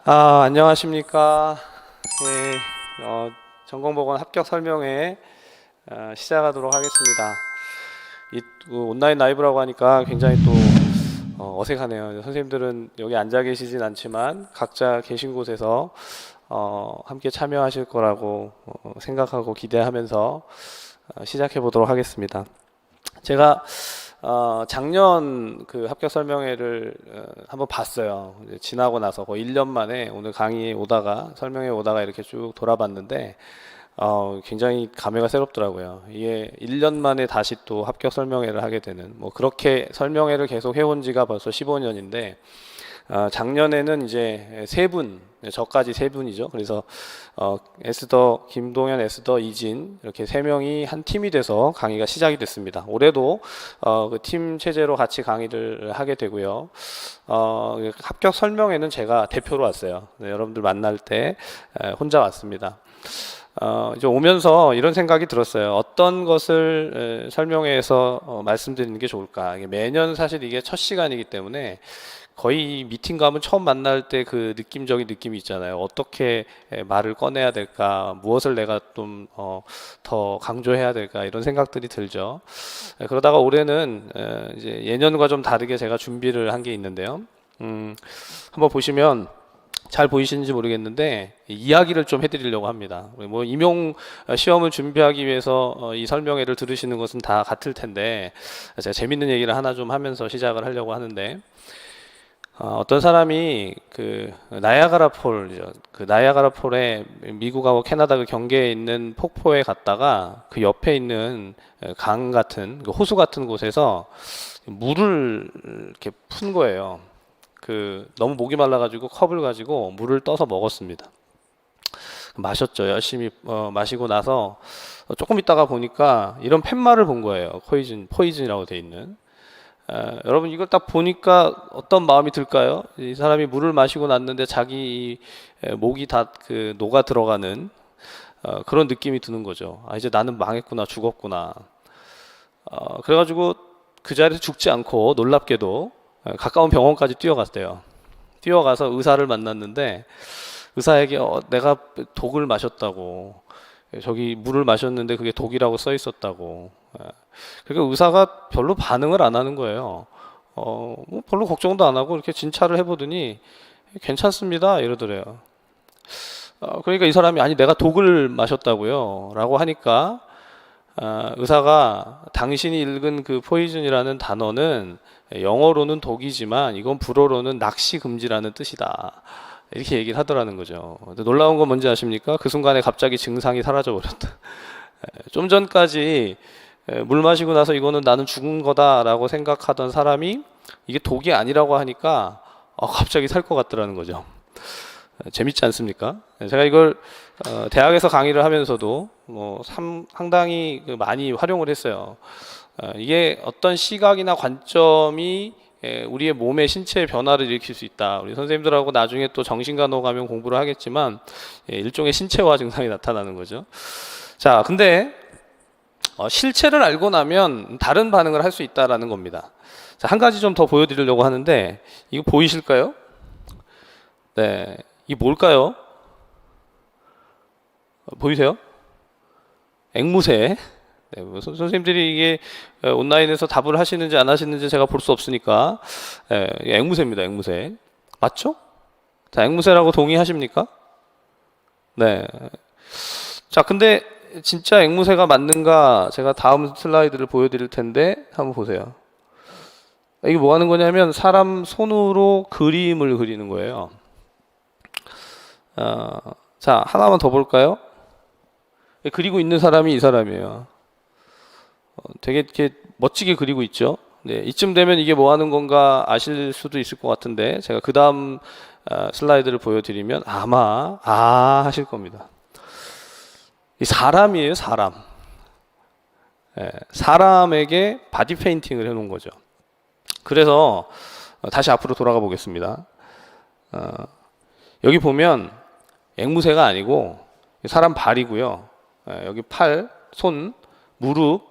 안녕하십니까. 전공보건 합격 설명회 시작하도록 하겠습니다. 온라인 라이브라고 하니까 굉장히 또 어색하네요. 선생님들은 여기 앉아 계시진 않지만 각자 계신 곳에서 함께 참여하실 거라고 생각하고 기대하면서 시작해 보도록 하겠습니다. 제가 작년 그 합격 설명회를 한번 봤어요. 이제 지나고 나서 거의 1년 만에 오늘 강의에 오다가 설명회 오다가 이렇게 쭉 돌아봤는데 굉장히 감회가 새롭더라고요. 이게 1년 만에 다시 또 합격 설명회를 하게 되는, 뭐 그렇게 설명회를 계속 해온 지가 벌써 15년인데 작년에는 이제 세 분, 저까지 세 분이죠. 그래서 에스더 김동현, 에스더 이진 이렇게 세 명이 한 팀이 돼서 강의가 시작이 됐습니다. 올해도 그 팀 체제로 같이 강의를 하게 되고요. 합격 설명회는 제가 대표로 왔어요. 네, 여러분들 만날 때 혼자 왔습니다. 이제 오면서 이런 생각이 들었어요. 어떤 것을 설명회에서 말씀드리는 게 좋을까? 매년 사실 이게 첫 시간이기 때문에 거의 미팅 가면 처음 만날 때 그 느낌적인 느낌이 있잖아요. 어떻게 말을 꺼내야 될까? 무엇을 내가 좀 더 강조해야 될까? 이런 생각들이 들죠. 그러다가 올해는 이제 예년과 좀 다르게 제가 준비를 한 게 있는데요. 한번 보시면 잘 보이시는지 모르겠는데 이야기를 좀 해드리려고 합니다. 뭐 임용 시험을 준비하기 위해서 이 설명회를 들으시는 것은 다 같을 텐데 제가 재밌는 얘기를 하나 좀 하면서 시작을 하려고 하는데 어떤 사람이 그 나이아가라 폴, 그 나이아가라 폴에 미국하고 캐나다 그 경계에 있는 폭포에 갔다가 그 옆에 있는 강 같은 호수 같은 곳에서 물을 이렇게 푼 거예요. 그 너무 목이 말라가지고 컵을 가지고 물을 떠서 먹었습니다. 마셨죠. 열심히 마시고 나서 조금 있다가 보니까 이런 팻말을 본 거예요. 포이즌이라고 돼 있는. 여러분 이걸 딱 보니까 어떤 마음이 들까요? 이 사람이 물을 마시고 났는데 자기 목이 다 그 녹아 들어가는 그런 느낌이 드는 거죠. 이제 나는 망했구나, 죽었구나. 그래가지고 그 자리에서 죽지 않고 놀랍게도 가까운 병원까지 뛰어갔대요. 뛰어가서 의사를 만났는데 의사에게 내가 독을 마셨다고, 저기 물을 마셨는데 그게 독이라고 써 있었다고. 그러니까 의사가 별로 반응을 안 하는 거예요. 뭐 별로 걱정도 안 하고 이렇게 진찰을 해보더니 괜찮습니다 이러더래요. 그러니까 이 사람이 아니 내가 독을 마셨다고요 라고 하니까 의사가 당신이 읽은 그 포이즌이라는 단어는 영어로는 독이지만 이건 불어로는 낚시 금지라는 뜻이다. 이렇게 얘기를 하더라는 거죠. 근데 놀라운 건 뭔지 아십니까? 그 순간에 갑자기 증상이 사라져 버렸다. 좀 전까지 물 마시고 나서 이거는 나는 죽은 거다라고 생각하던 사람이 이게 독이 아니라고 하니까 갑자기 살 것 같더라는 거죠. 재밌지 않습니까? 제가 이걸 대학에서 강의를 하면서도 뭐 상당히 많이 활용을 했어요. 이게 어떤 시각이나 관점이 우리의 몸의 신체의 변화를 일으킬 수 있다. 우리 선생님들하고 나중에 또 정신간호 가면 공부를 하겠지만 일종의 신체화 증상이 나타나는 거죠. 자, 근데 실체를 알고 나면 다른 반응을 할 수 있다라는 겁니다. 자, 한 가지 좀 더 보여드리려고 하는데 이거 보이실까요? 네, 이게 뭘까요? 보이세요? 앵무새. 네, 뭐 선생님들이 이게 온라인에서 답을 하시는지 안 하시는지 제가 볼 수 없으니까 앵무새입니다. 앵무새. 맞죠? 자, 앵무새라고 동의하십니까? 네. 자, 근데 진짜 앵무새가 맞는가 제가 다음 슬라이드를 보여드릴 텐데 한번 보세요. 이게 뭐 하는 거냐면 사람 손으로 그림을 그리는 거예요. 자, 하나만 더 볼까요? 그리고 있는 사람이 이 사람이에요. 되게 이렇게 멋지게 그리고 있죠. 네, 이쯤 되면 이게 뭐 하는 건가 아실 수도 있을 것 같은데 제가 그 다음 슬라이드를 보여드리면 아마 하실 겁니다. 이 사람이에요, 사람. 사람에게 바디 페인팅을 해놓은 거죠. 그래서 다시 앞으로 돌아가 보겠습니다. 여기 보면 앵무새가 아니고 사람 발이고요. 여기 팔, 손, 무릎,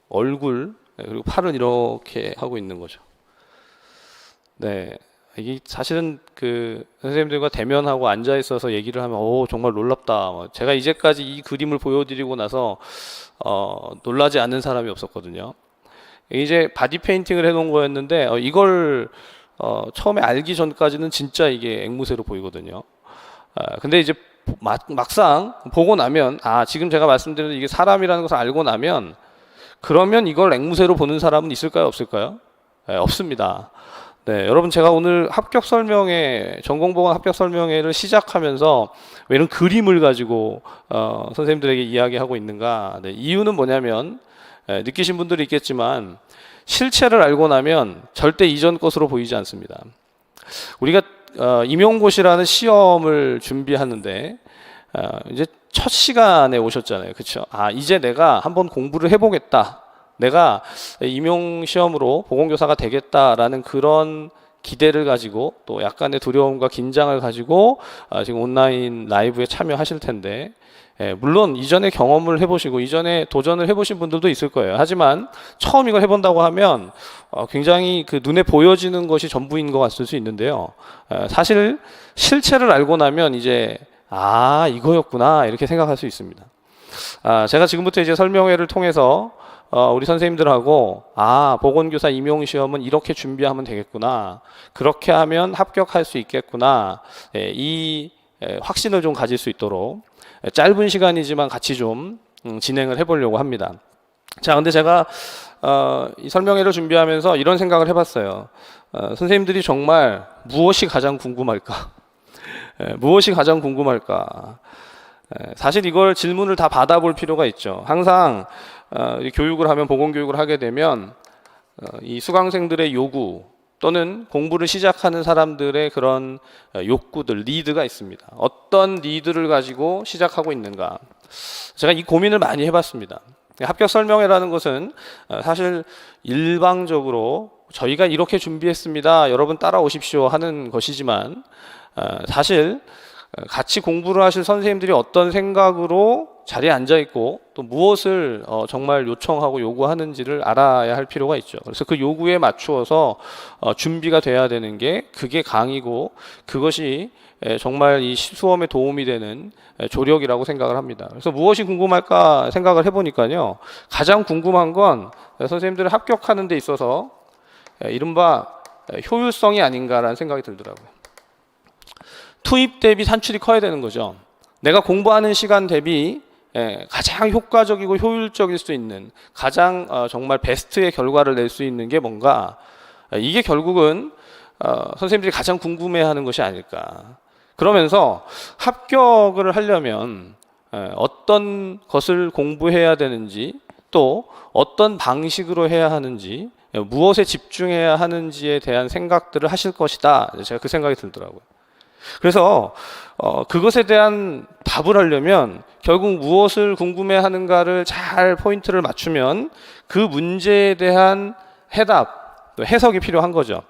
얼굴, 그리고 팔은 이렇게 하고 있는 거죠. 네, 이게 사실은 그 선생님들과 대면하고 앉아 있어서 얘기를 하면 오 정말 놀랍다. 제가 이제까지 이 그림을 보여드리고 나서 놀라지 않는 사람이 없었거든요. 이제 바디 페인팅을 해놓은 거였는데 이걸 처음에 알기 전까지는 진짜 이게 앵무새로 보이거든요. 근데 이제 막상 보고 나면 지금 제가 말씀드린 이게 사람이라는 것을 알고 나면 그러면 이걸 앵무새로 보는 사람은 있을까요, 없을까요? 네, 없습니다. 네, 여러분 제가 오늘 합격 설명회, 전공보건 합격 설명회를 시작하면서 왜 이런 그림을 가지고 선생님들에게 이야기하고 있는가? 네, 이유는 뭐냐면 느끼신 분들이 있겠지만 실체를 알고 나면 절대 이전 것으로 보이지 않습니다. 우리가 임용고시라는 시험을 준비하는데 이제 첫 시간에 오셨잖아요, 그렇죠? 이제 내가 한번 공부를 해보겠다. 내가 임용 시험으로 보건교사가 되겠다라는 그런 기대를 가지고 또 약간의 두려움과 긴장을 가지고 지금 온라인 라이브에 참여하실 텐데 물론 이전에 경험을 해보시고 이전에 도전을 해보신 분들도 있을 거예요. 하지만 처음 이걸 해본다고 하면 굉장히 그 눈에 보여지는 것이 전부인 것 같을 수 있는데요. 사실 실체를 알고 나면 이제 이거였구나 이렇게 생각할 수 있습니다. 제가 지금부터 이제 설명회를 통해서 우리 선생님들하고 보건교사 임용시험은 이렇게 준비하면 되겠구나, 그렇게 하면 합격할 수 있겠구나, 이 확신을 좀 가질 수 있도록 짧은 시간이지만 같이 좀 진행을 해보려고 합니다. 자, 근데 제가 이 설명회를 준비하면서 이런 생각을 해봤어요. 선생님들이 정말 무엇이 가장 궁금할까? 무엇이 가장 궁금할까? 사실 이걸 질문을 다 받아볼 필요가 있죠. 항상 교육을 하면, 보건교육을 하게 되면 이 수강생들의 요구 또는 공부를 시작하는 사람들의 그런 욕구들, 니드가 있습니다. 어떤 니드를 가지고 시작하고 있는가? 제가 이 고민을 많이 해봤습니다. 합격 설명회라는 것은 사실 일방적으로 저희가 이렇게 준비했습니다, 여러분 따라오십시오 하는 것이지만 사실 같이 공부를 하실 선생님들이 어떤 생각으로 자리에 앉아 있고 또 무엇을 정말 요청하고 요구하는지를 알아야 할 필요가 있죠. 그래서 그 요구에 맞추어서 준비가 돼야 되는 게 그게 강의고, 그것이 정말 이 수험에 도움이 되는 조력이라고 생각을 합니다. 그래서 무엇이 궁금할까 생각을 해보니까요, 가장 궁금한 건 선생님들을 합격하는 데 있어서 이른바 효율성이 아닌가라는 생각이 들더라고요. 투입 대비 산출이 커야 되는 거죠. 내가 공부하는 시간 대비 가장 효과적이고 효율적일 수 있는, 가장 정말 베스트의 결과를 낼 수 있는 게 뭔가, 이게 결국은 선생님들이 가장 궁금해하는 것이 아닐까. 그러면서 합격을 하려면 어떤 것을 공부해야 되는지, 또 어떤 방식으로 해야 하는지, 무엇에 집중해야 하는지에 대한 생각들을 하실 것이다, 제가 그 생각이 들더라고요. 그래서 그것에 대한 답을 하려면 결국 무엇을 궁금해하는가를 잘 포인트를 맞추면 그 문제에 대한 해답, 해석이 필요한 거죠.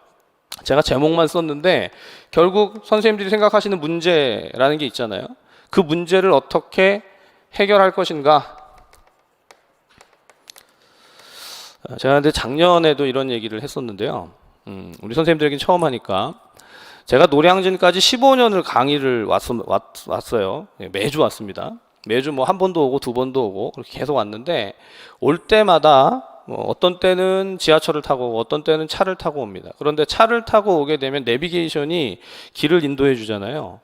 제가 제목만 썼는데 결국 선생님들이 생각하시는 문제라는 게 있잖아요. 그 문제를 어떻게 해결할 것인가. 제가 근데 작년에도 이런 얘기를 했었는데요. 우리 선생님들에게 처음 하니까, 제가 노량진까지 15년을 강의를 왔어요. 매주 왔습니다. 매주 뭐 한 번도 오고 두 번도 오고 그렇게 계속 왔는데, 올 때마다 어떤 때는 지하철을 타고 어떤 때는 차를 타고 옵니다. 그런데 차를 타고 오게 되면 내비게이션이 길을 인도해 주잖아요.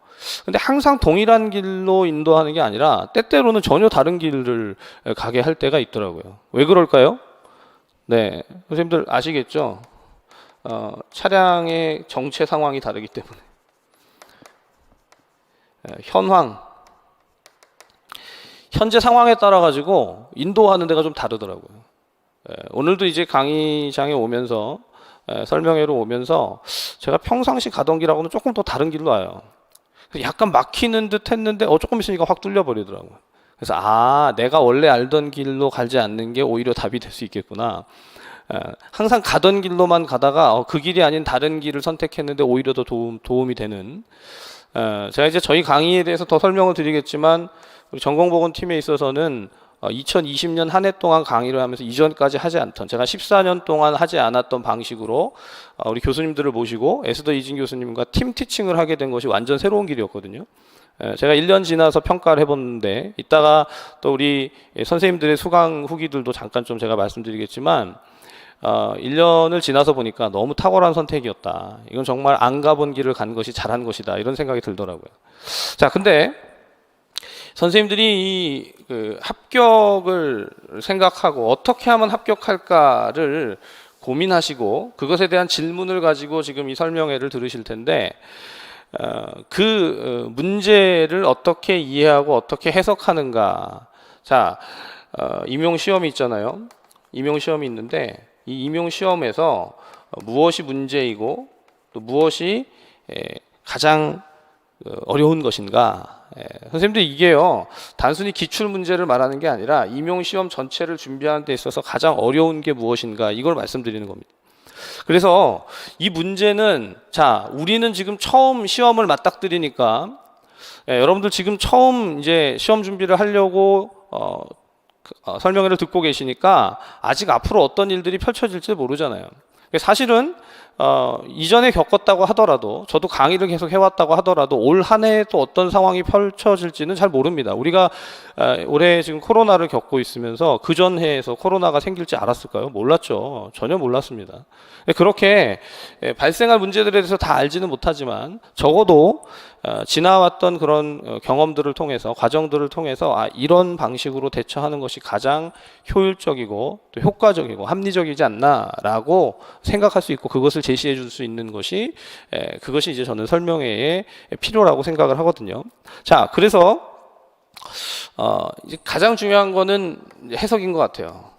근데 항상 동일한 길로 인도하는 게 아니라 때때로는 전혀 다른 길을 가게 할 때가 있더라고요. 왜 그럴까요? 네, 선생님들 아시겠죠? 차량의 정체 상황이 다르기 때문에. 현재 상황에 따라 가지고 인도하는 데가 좀 다르더라고요. 오늘도 이제 강의장에 오면서 설명회로 오면서 제가 평상시 가던 길하고는 조금 더 다른 길로 와요. 약간 막히는 듯 했는데 조금 있으니까 확 뚫려 버리더라고요. 그래서 내가 원래 알던 길로 가지 않는 게 오히려 답이 될 수 있겠구나. 항상 가던 길로만 가다가 그 길이 아닌 다른 길을 선택했는데 오히려 더 도움이 되는, 제가 이제 저희 강의에 대해서 더 설명을 드리겠지만 우리 전공보건 팀에 있어서는 2020년 한 해 동안 강의를 하면서 이전까지 하지 않던, 제가 14년 동안 하지 않았던 방식으로 우리 교수님들을 모시고 에스더 이진 교수님과 팀 티칭을 하게 된 것이 완전 새로운 길이었거든요. 제가 1년 지나서 평가를 해봤는데, 이따가 또 우리 선생님들의 수강 후기들도 잠깐 좀 제가 말씀드리겠지만 1년을 지나서 보니까 너무 탁월한 선택이었다. 이건 정말 안 가본 길을 간 것이 잘한 것이다. 이런 생각이 들더라고요. 자, 근데 선생님들이 그 합격을 생각하고 어떻게 하면 합격할까를 고민하시고 그것에 대한 질문을 가지고 지금 이 설명회를 들으실 텐데, 그 문제를 어떻게 이해하고 어떻게 해석하는가. 자, 임용 시험이 있잖아요. 임용 시험이 있는데 이 임용 시험에서 무엇이 문제이고 또 무엇이 가장 어려운 것인가. 선생님들 이게요, 단순히 기출 문제를 말하는 게 아니라 임용 시험 전체를 준비하는 데 있어서 가장 어려운 게 무엇인가, 이걸 말씀드리는 겁니다. 그래서 이 문제는, 자, 우리는 지금 처음 시험을 맞닥뜨리니까 여러분들 지금 처음 이제 시험 준비를 하려고 설명회를 듣고 계시니까 아직 앞으로 어떤 일들이 펼쳐질지 모르잖아요. 사실은 이전에 겪었다고 하더라도, 저도 강의를 계속 해왔다고 하더라도 올 한 해에 또 어떤 상황이 펼쳐질지는 잘 모릅니다. 우리가 올해 지금 코로나를 겪고 있으면서 그전 해에서 코로나가 생길지 알았을까요? 몰랐죠. 전혀 몰랐습니다. 그렇게 발생할 문제들에 대해서 다 알지는 못하지만 적어도 지나왔던 그런 경험들을 통해서, 과정들을 통해서 이런 방식으로 대처하는 것이 가장 효율적이고 또 효과적이고 합리적이지 않나라고 생각할 수 있고, 그것을 제시해 줄 수 있는 것이 그것이 이제 저는 설명회에 필요라고 생각을 하거든요. 자, 그래서 이제 가장 중요한 거는 해석인 것 같아요.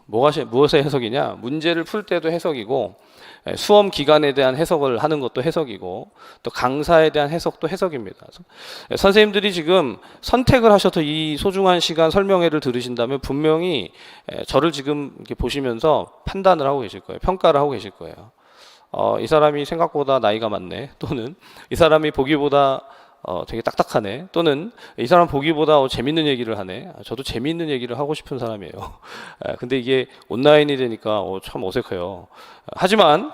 무엇의 해석이냐? 문제를 풀 때도 해석이고, 수험 기간에 대한 해석을 하는 것도 해석이고, 또 강사에 대한 해석도 해석입니다. 선생님들이 지금 선택을 하셔서 이 소중한 시간 설명회를 들으신다면 분명히 저를 지금 이렇게 보시면서 판단을 하고 계실 거예요. 평가를 하고 계실 거예요. 이 사람이 생각보다 나이가 많네, 또는 이 사람이 보기보다 되게 딱딱하네, 또는 이 사람 보기보다 재밌는 얘기를 하네. 저도 재밌는 얘기를 하고 싶은 사람이에요. 근데 이게 온라인이 되니까 참 어색해요. 하지만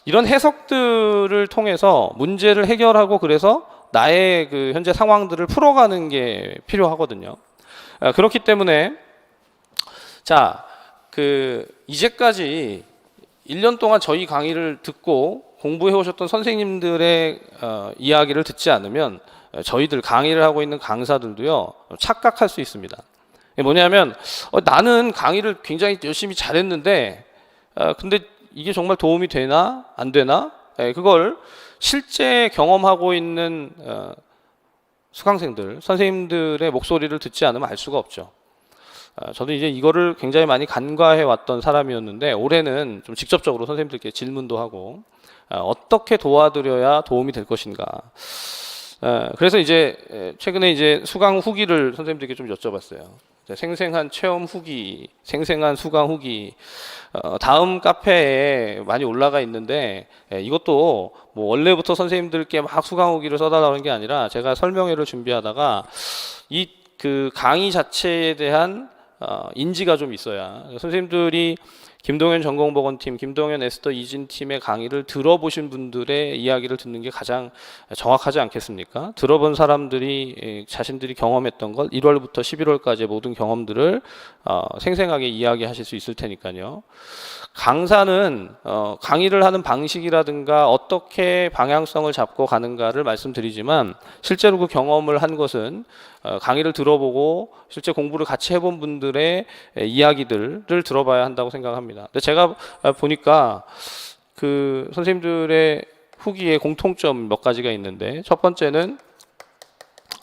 이런 해석들을 통해서 문제를 해결하고, 그래서 나의 그 현재 상황들을 풀어가는 게 필요하거든요. 그렇기 때문에 자, 이제까지 1년 동안 저희 강의를 듣고 공부해 오셨던 선생님들의 이야기를 듣지 않으면 저희들 강의를 하고 있는 강사들도요, 착각할 수 있습니다. 뭐냐면 나는 강의를 굉장히 열심히 잘했는데 근데 이게 정말 도움이 되나 안 되나, 그걸 실제 경험하고 있는 수강생들, 선생님들의 목소리를 듣지 않으면 알 수가 없죠. 저도 이제 이거를 굉장히 많이 간과해 왔던 사람이었는데, 올해는 좀 직접적으로 선생님들께 질문도 하고 어떻게 도와드려야 도움이 될 것인가. 그래서 이제 최근에 이제 수강 후기를 선생님들께 좀 여쭤봤어요. 생생한 체험 후기, 생생한 수강 후기, 다음 카페에 많이 올라가 있는데, 이것도 뭐 원래부터 선생님들께 막 수강 후기를 써달라는 게 아니라 제가 설명회를 준비하다가 이 그 강의 자체에 대한 인지가 좀 있어야, 선생님들이 김동현 전공보건팀, 김동현 에스더 이진 팀의 강의를 들어보신 분들의 이야기를 듣는 게 가장 정확하지 않겠습니까? 들어본 사람들이 자신들이 경험했던 걸 1월부터 11월까지의 모든 경험들을 생생하게 이야기하실 수 있을 테니까요. 강사는 강의를 하는 방식이라든가 어떻게 방향성을 잡고 가는가를 말씀드리지만, 실제로 그 경험을 한 것은 강의를 들어보고 실제 공부를 같이 해본 분들의 이야기들을 들어봐야 한다고 생각합니다. 근데 제가 보니까 그 선생님들의 후기에 공통점 몇 가지가 있는데, 첫 번째는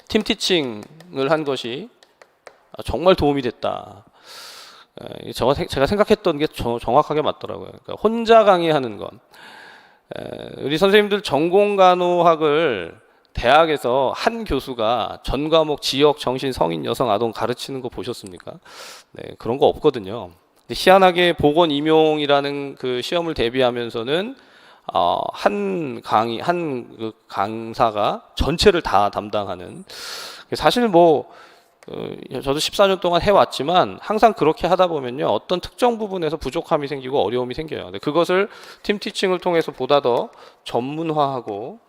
팀 티칭을 한 것이 정말 도움이 됐다. 제가 생각했던 게 정확하게 맞더라고요. 그러니까 혼자 강의하는 건, 우리 선생님들 전공간호학을 대학에서 한 교수가 전 과목 지역, 정신, 성인, 여성, 아동 가르치는 거 보셨습니까? 네, 그런 거 없거든요. 근데 희한하게 보건 임용이라는 그 시험을 대비하면서는 한 그 강사가 전체를 다 담당하는, 사실 뭐 저도 14년 동안 해왔지만 항상 그렇게 하다 보면요 어떤 특정 부분에서 부족함이 생기고 어려움이 생겨요. 근데 그것을 팀 티칭을 통해서 보다 더 전문화하고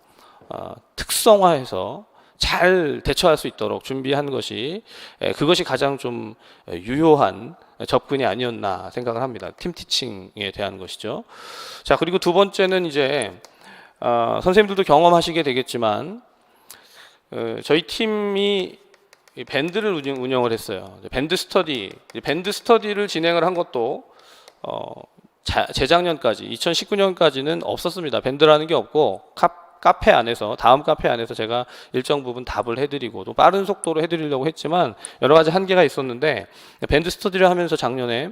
특성화해서 잘 대처할 수 있도록 준비한 것이 그것이 가장 좀 유효한 접근이 아니었나 생각을 합니다. 팀 티칭에 대한 것이죠. 자, 그리고 두 번째는 이제 선생님들도 경험하시게 되겠지만 저희 팀이 밴드를 운영을 했어요. 밴드 스터디를 진행을 한 것도 재작년까지 2019년까지는 없었습니다. 밴드라는 게 없고 카페 안에서 다음 카페 안에서 제가 일정 부분 답을 해드리고 또 빠른 속도로 해드리려고 했지만 여러 가지 한계가 있었는데 밴드 스터디를 하면서 작년이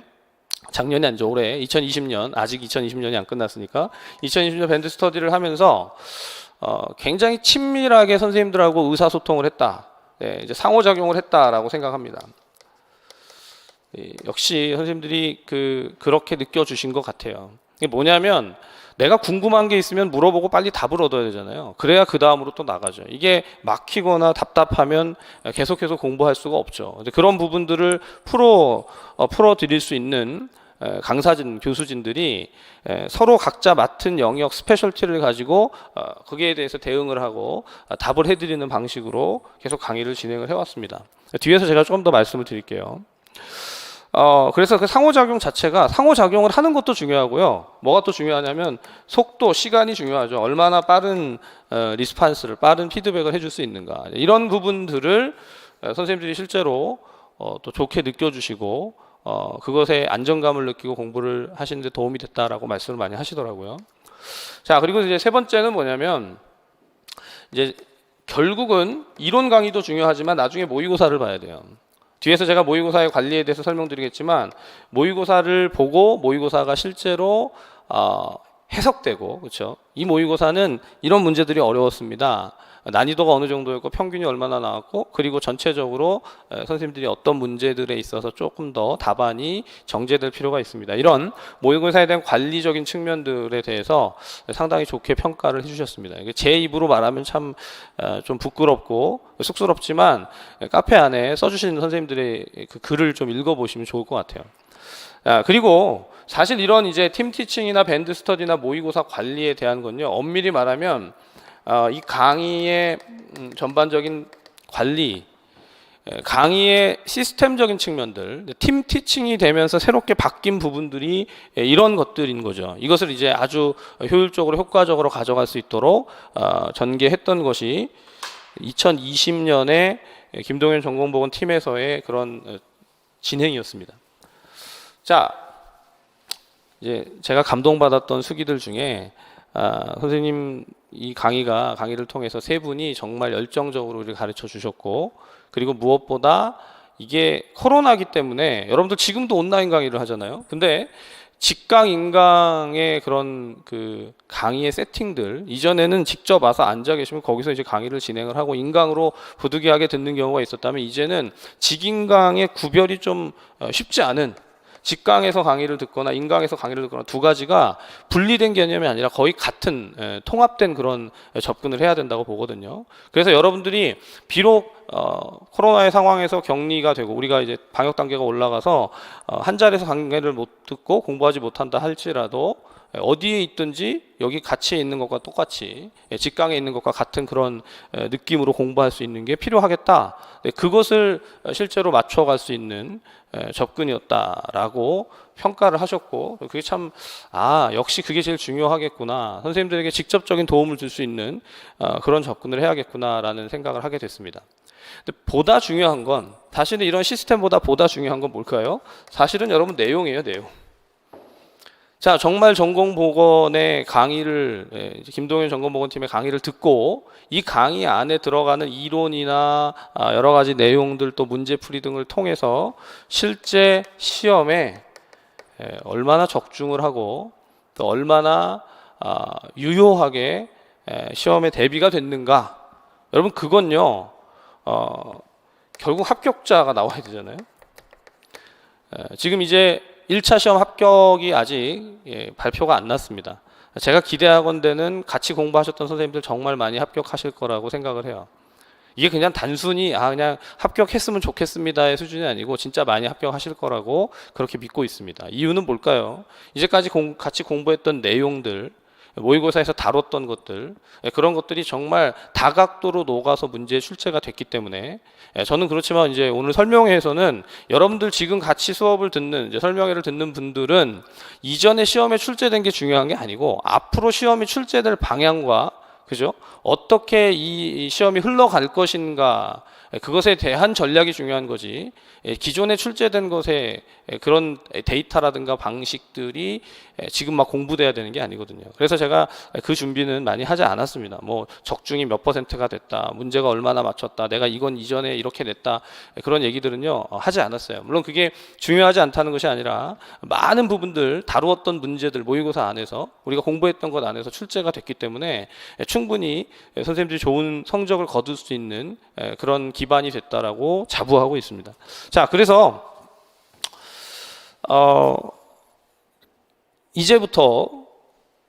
아니죠. 올해 2020년 아직 2020년이 안 끝났으니까 2020년 밴드 스터디를 하면서 굉장히 친밀하게 선생님들하고 의사소통을 했다. 이제 상호작용을 했다라고 생각합니다. 역시 선생님들이 그렇게 느껴주신 것 같아요. 이게 뭐냐면 내가 궁금한 게 있으면 물어보고 빨리 답을 얻어야 되잖아요. 그래야 그 다음으로 또 나가죠. 이게 막히거나 답답하면 계속해서 공부할 수가 없죠. 그런 부분들을 풀어드릴 수 있는 강사진, 교수진들이 서로 각자 맡은 영역 스페셜티를 가지고 거기에 대해서 대응을 하고 답을 해드리는 방식으로 계속 강의를 진행을 해왔습니다. 뒤에서 제가 조금 더 말씀을 드릴게요. 그래서 그 상호작용 자체가 상호작용을 하는 것도 중요하고요. 뭐가 또 중요하냐면 속도, 시간이 중요하죠. 얼마나 빠른 리스판스를, 빠른 피드백을 해줄 수 있는가. 이런 부분들을 선생님들이 실제로 또 좋게 느껴주시고 그것에 안정감을 느끼고 공부를 하시는 데 도움이 됐다라고 말씀을 많이 하시더라고요. 자, 그리고 이제 세 번째는 뭐냐면 이제 결국은 이론 강의도 중요하지만 나중에 모의고사를 봐야 돼요. 뒤에서 제가 모의고사의 관리에 대해서 설명드리겠지만 모의고사를 보고 모의고사가 실제로 해석되고 그렇죠. 이 모의고사는 이런 문제들이 어려웠습니다. 난이도가 어느 정도였고 평균이 얼마나 나왔고 그리고 전체적으로 선생님들이 어떤 문제들에 있어서 조금 더 답안이 정제될 필요가 있습니다. 이런 모의고사에 대한 관리적인 측면들에 대해서 상당히 좋게 평가를 해주셨습니다. 제 입으로 말하면 참 좀 부끄럽고 쑥스럽지만 카페 안에 써주신 선생님들의 그 글을 좀 읽어보시면 좋을 것 같아요. 그리고 사실 이런 이제 팀 티칭이나 밴드 스터디나 모의고사 관리에 대한 건요 엄밀히 말하면 이 강의의 전반적인 관리, 강의의 시스템적인 측면들, 팀 티칭이 되면서 새롭게 바뀐 부분들이 이런 것들인 거죠. 이것을 이제 아주 효율적으로 효과적으로 가져갈 수 있도록 전개했던 것이 2020년에 김동현 전공보건 팀에서의 그런 진행이었습니다. 자, 이제 제가 감동받았던 수기들 중에 선생님 이 강의를 통해서 세 분이 정말 열정적으로 우리를 가르쳐 주셨고 그리고 무엇보다 이게 코로나기 때문에 여러분들 지금도 온라인 강의를 하잖아요. 근데 직강 인강의 그런 그 강의의 세팅들 이전에는 직접 와서 앉아 계시면 거기서 이제 강의를 진행을 하고 인강으로 부득이하게 듣는 경우가 있었다면 이제는 직인강의 구별이 좀 쉽지 않은 직강에서 강의를 듣거나 인강에서 강의를 듣거나 두 가지가 분리된 개념이 아니라 거의 같은 통합된 그런 접근을 해야 된다고 보거든요. 그래서 여러분들이 비록 코로나의 상황에서 격리가 되고 우리가 이제 방역 단계가 올라가서 한 자리에서 강의를 못 듣고 공부하지 못한다 할지라도 어디에 있든지 여기 같이 있는 것과 똑같이 직강에 있는 것과 같은 그런 느낌으로 공부할 수 있는 게 필요하겠다. 그것을 실제로 맞춰갈 수 있는 접근이었다라고 평가를 하셨고 그게 참 역시 그게 제일 중요하겠구나. 선생님들에게 직접적인 도움을 줄 수 있는 그런 접근을 해야겠구나라는 생각을 하게 됐습니다. 근데 보다 중요한 건 사실은 이런 시스템보다 보다 중요한 건 뭘까요? 사실은 여러분 내용이에요, 내용. 자, 정말 전공보건의 강의를 김동현 전공보건팀의 강의를 듣고 이 강의 안에 들어가는 이론이나 여러 가지 내용들 또 문제풀이 등을 통해서 실제 시험에 얼마나 적중을 하고 또 얼마나 유효하게 시험에 대비가 됐는가. 여러분 그건요 결국 합격자가 나와야 되잖아요. 지금 이제 1차 시험 합격이 아직 발표가 안 났습니다. 제가 기대하건대는 같이 공부하셨던 선생님들 정말 많이 합격하실 거라고 생각을 해요. 이게 그냥 단순히 그냥 합격했으면 좋겠습니다의 수준이 아니고 진짜 많이 합격하실 거라고 그렇게 믿고 있습니다. 이유는 뭘까요? 이제까지 같이 공부했던 내용들, 모의고사에서 다뤘던 것들, 그런 것들이 정말 다각도로 녹아서 문제에 출제가 됐기 때문에, 저는 그렇지만 이제 오늘 설명회에서는 여러분들 지금 같이 수업을 듣는, 이제 설명회를 듣는 분들은 이전에 시험에 출제된 게 중요한 게 아니고 앞으로 시험이 출제될 방향과, 그죠? 어떻게 이 시험이 흘러갈 것인가, 그것에 대한 전략이 중요한 거지, 기존에 출제된 것에 그런 데이터라든가 방식들이 지금 막 공부돼야 되는 게 아니거든요. 그래서 제가 그 준비는 많이 하지 않았습니다. 뭐 적중이 몇 %가 됐다, 문제가 얼마나 맞췄다, 내가 이건 이전에 이렇게 냈다, 그런 얘기들은요 하지 않았어요. 물론 그게 중요하지 않다는 것이 아니라 많은 부분들, 다루었던 문제들, 모의고사 안에서 우리가 공부했던 것 안에서 출제가 됐기 때문에 충분히 선생님들이 좋은 성적을 거둘 수 있는 그런 기반이 됐다라고 자부하고 있습니다. 자, 그래서 이제부터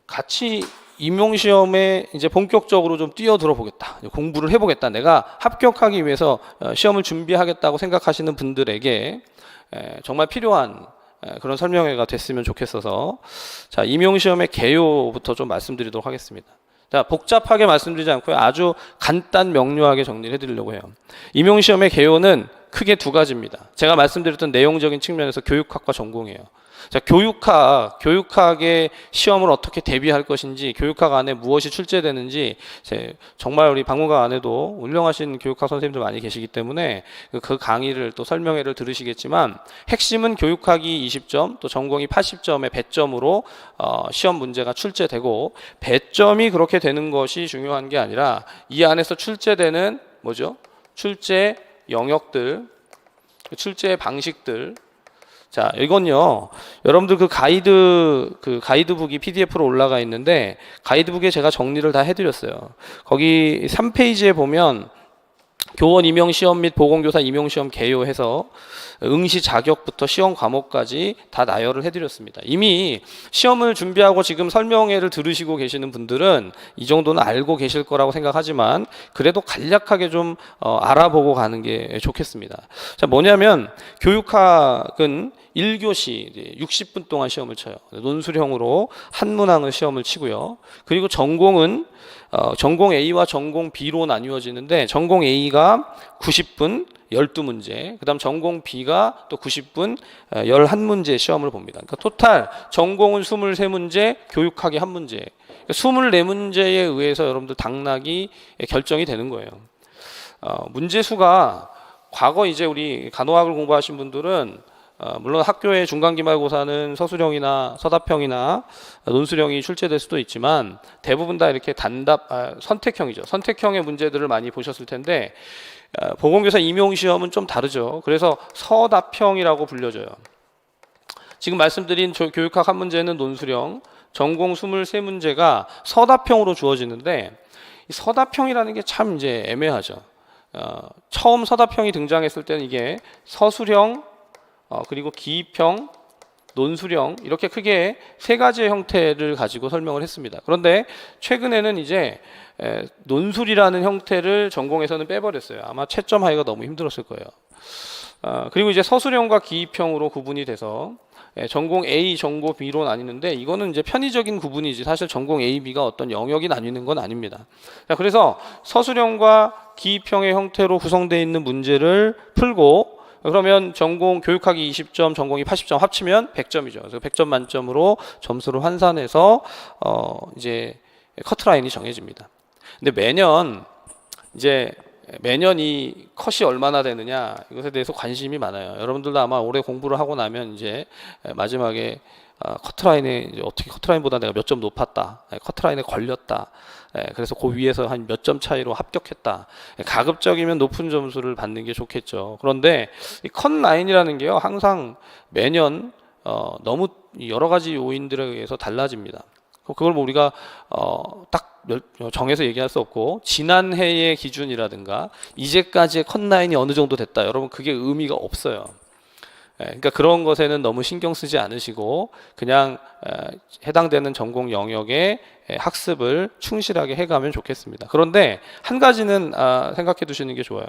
같이 임용시험에 이제 본격적으로 좀 뛰어들어 보겠다, 공부를 해보겠다, 내가 합격하기 위해서 시험을 준비하겠다고 생각하시는 분들에게 정말 필요한 그런 설명회가 됐으면 좋겠어서, 자, 임용시험의 개요부터 좀 말씀드리도록 하겠습니다. 자, 복잡하게 말씀드리지 않고요, 아주 간단 명료하게 정리를 해드리려고 해요. 임용시험의 개요는 크게 두 가지입니다. 제가 말씀드렸던 내용적인 측면에서 교육학과 전공이에요. 자, 교육학의 시험을 어떻게 대비할 것인지, 교육학 안에 무엇이 출제되는지, 정말 우리 박물관 안에도 훌륭하신 교육학 선생님들 많이 계시기 때문에 그 강의를 또 설명회를 들으시겠지만, 핵심은 교육학이 20점, 또 전공이 80점의 배점으로 시험 문제가 출제되고, 배점이 그렇게 되는 것이 중요한 게 아니라 이 안에서 출제되는 뭐죠? 출제 영역들, 출제 방식들. 자, 이건요, 여러분들 그 가이드북이 PDF로 올라가 있는데, 가이드북에 제가 정리를 다 해드렸어요. 거기 3페이지에 보면 교원 임용시험 및 보건교사 임용시험 개요해서 응시 자격부터 시험 과목까지 다 나열을 해드렸습니다. 이미 시험을 준비하고 지금 설명회를 들으시고 계시는 분들은 이 정도는 알고 계실 거라고 생각하지만, 그래도 간략하게 좀 알아보고 가는 게 좋겠습니다. 자, 뭐냐면 교육학은 1교시 60분 동안 시험을 쳐요. 논술형으로 한 문항을 시험을 치고요. 그리고 전공은 전공 A와 전공 B로 나뉘어지는데, 전공 A가 90분 12문제, 그 다음 전공 B가 또 90분 11문제 시험을 봅니다. 그러니까 토탈 전공은 23문제, 교육학이 1문제. 그러니까 24문제에 의해서 여러분들 당락이 결정이 되는 거예요. 문제 수가, 과거 이제 우리 간호학을 공부하신 분들은 물론 학교의 중간기말고사는 서술형이나 서답형이나 논술형이 출제될 수도 있지만, 대부분 다 이렇게 선택형이죠. 선택형의 문제들을 많이 보셨을 텐데, 보건교사 임용시험은 좀 다르죠. 그래서 서답형이라고 불려져요. 지금 말씀드린 교육학 1문제는 논술형, 전공 23문제가 서답형으로 주어지는데, 이 서답형이라는 게 참 이제 애매하죠. 처음 서답형이 등장했을 때는 이게 서술형, 그리고 기입형, 논술형, 이렇게 크게 세 가지의 형태를 가지고 설명을 했습니다. 그런데 최근에는 이제 논술이라는 형태를 전공에서는 빼버렸어요. 아마 채점 하기가 너무 힘들었을 거예요. 그리고 이제 서술형과 기입형으로 구분이 돼서 전공 A, 전공 B로 나뉘는데, 이거는 이제 편의적인 구분이지 사실 전공 A, B가 어떤 영역이 나뉘는 건 아닙니다. 자, 그래서 서술형과 기입형의 형태로 구성되어 있는 문제를 풀고, 그러면 전공 교육학이 20점, 전공이 80점 합치면 100점이죠. 그래서 100점 만점으로 점수를 환산해서 이제 커트라인이 정해집니다. 근데 매년 이 컷이 얼마나 되느냐, 이것에 대해서 관심이 많아요. 여러분들도 아마 올해 공부를 하고 나면 이제 마지막에 커트라인에 이제 어떻게 커트라인보다 내가 몇 점 높았다, 커트라인에 걸렸다, 그래서 그 위에서 한 몇 점 차이로 합격했다, 가급적이면 높은 점수를 받는 게 좋겠죠. 그런데 이 컷라인이라는 게요, 항상 매년 너무 여러 가지 요인들에 의해서 달라집니다. 그걸 뭐 우리가 딱 정해서 얘기할 수 없고, 지난해의 기준이라든가 이제까지의 컷라인이 어느 정도 됐다, 여러분 그게 의미가 없어요. 그러니까 그런 것에는 너무 신경 쓰지 않으시고 그냥 해당되는 전공 영역의 학습을 충실하게 해가면 좋겠습니다. 그런데 한 가지는 생각해 두시는 게 좋아요.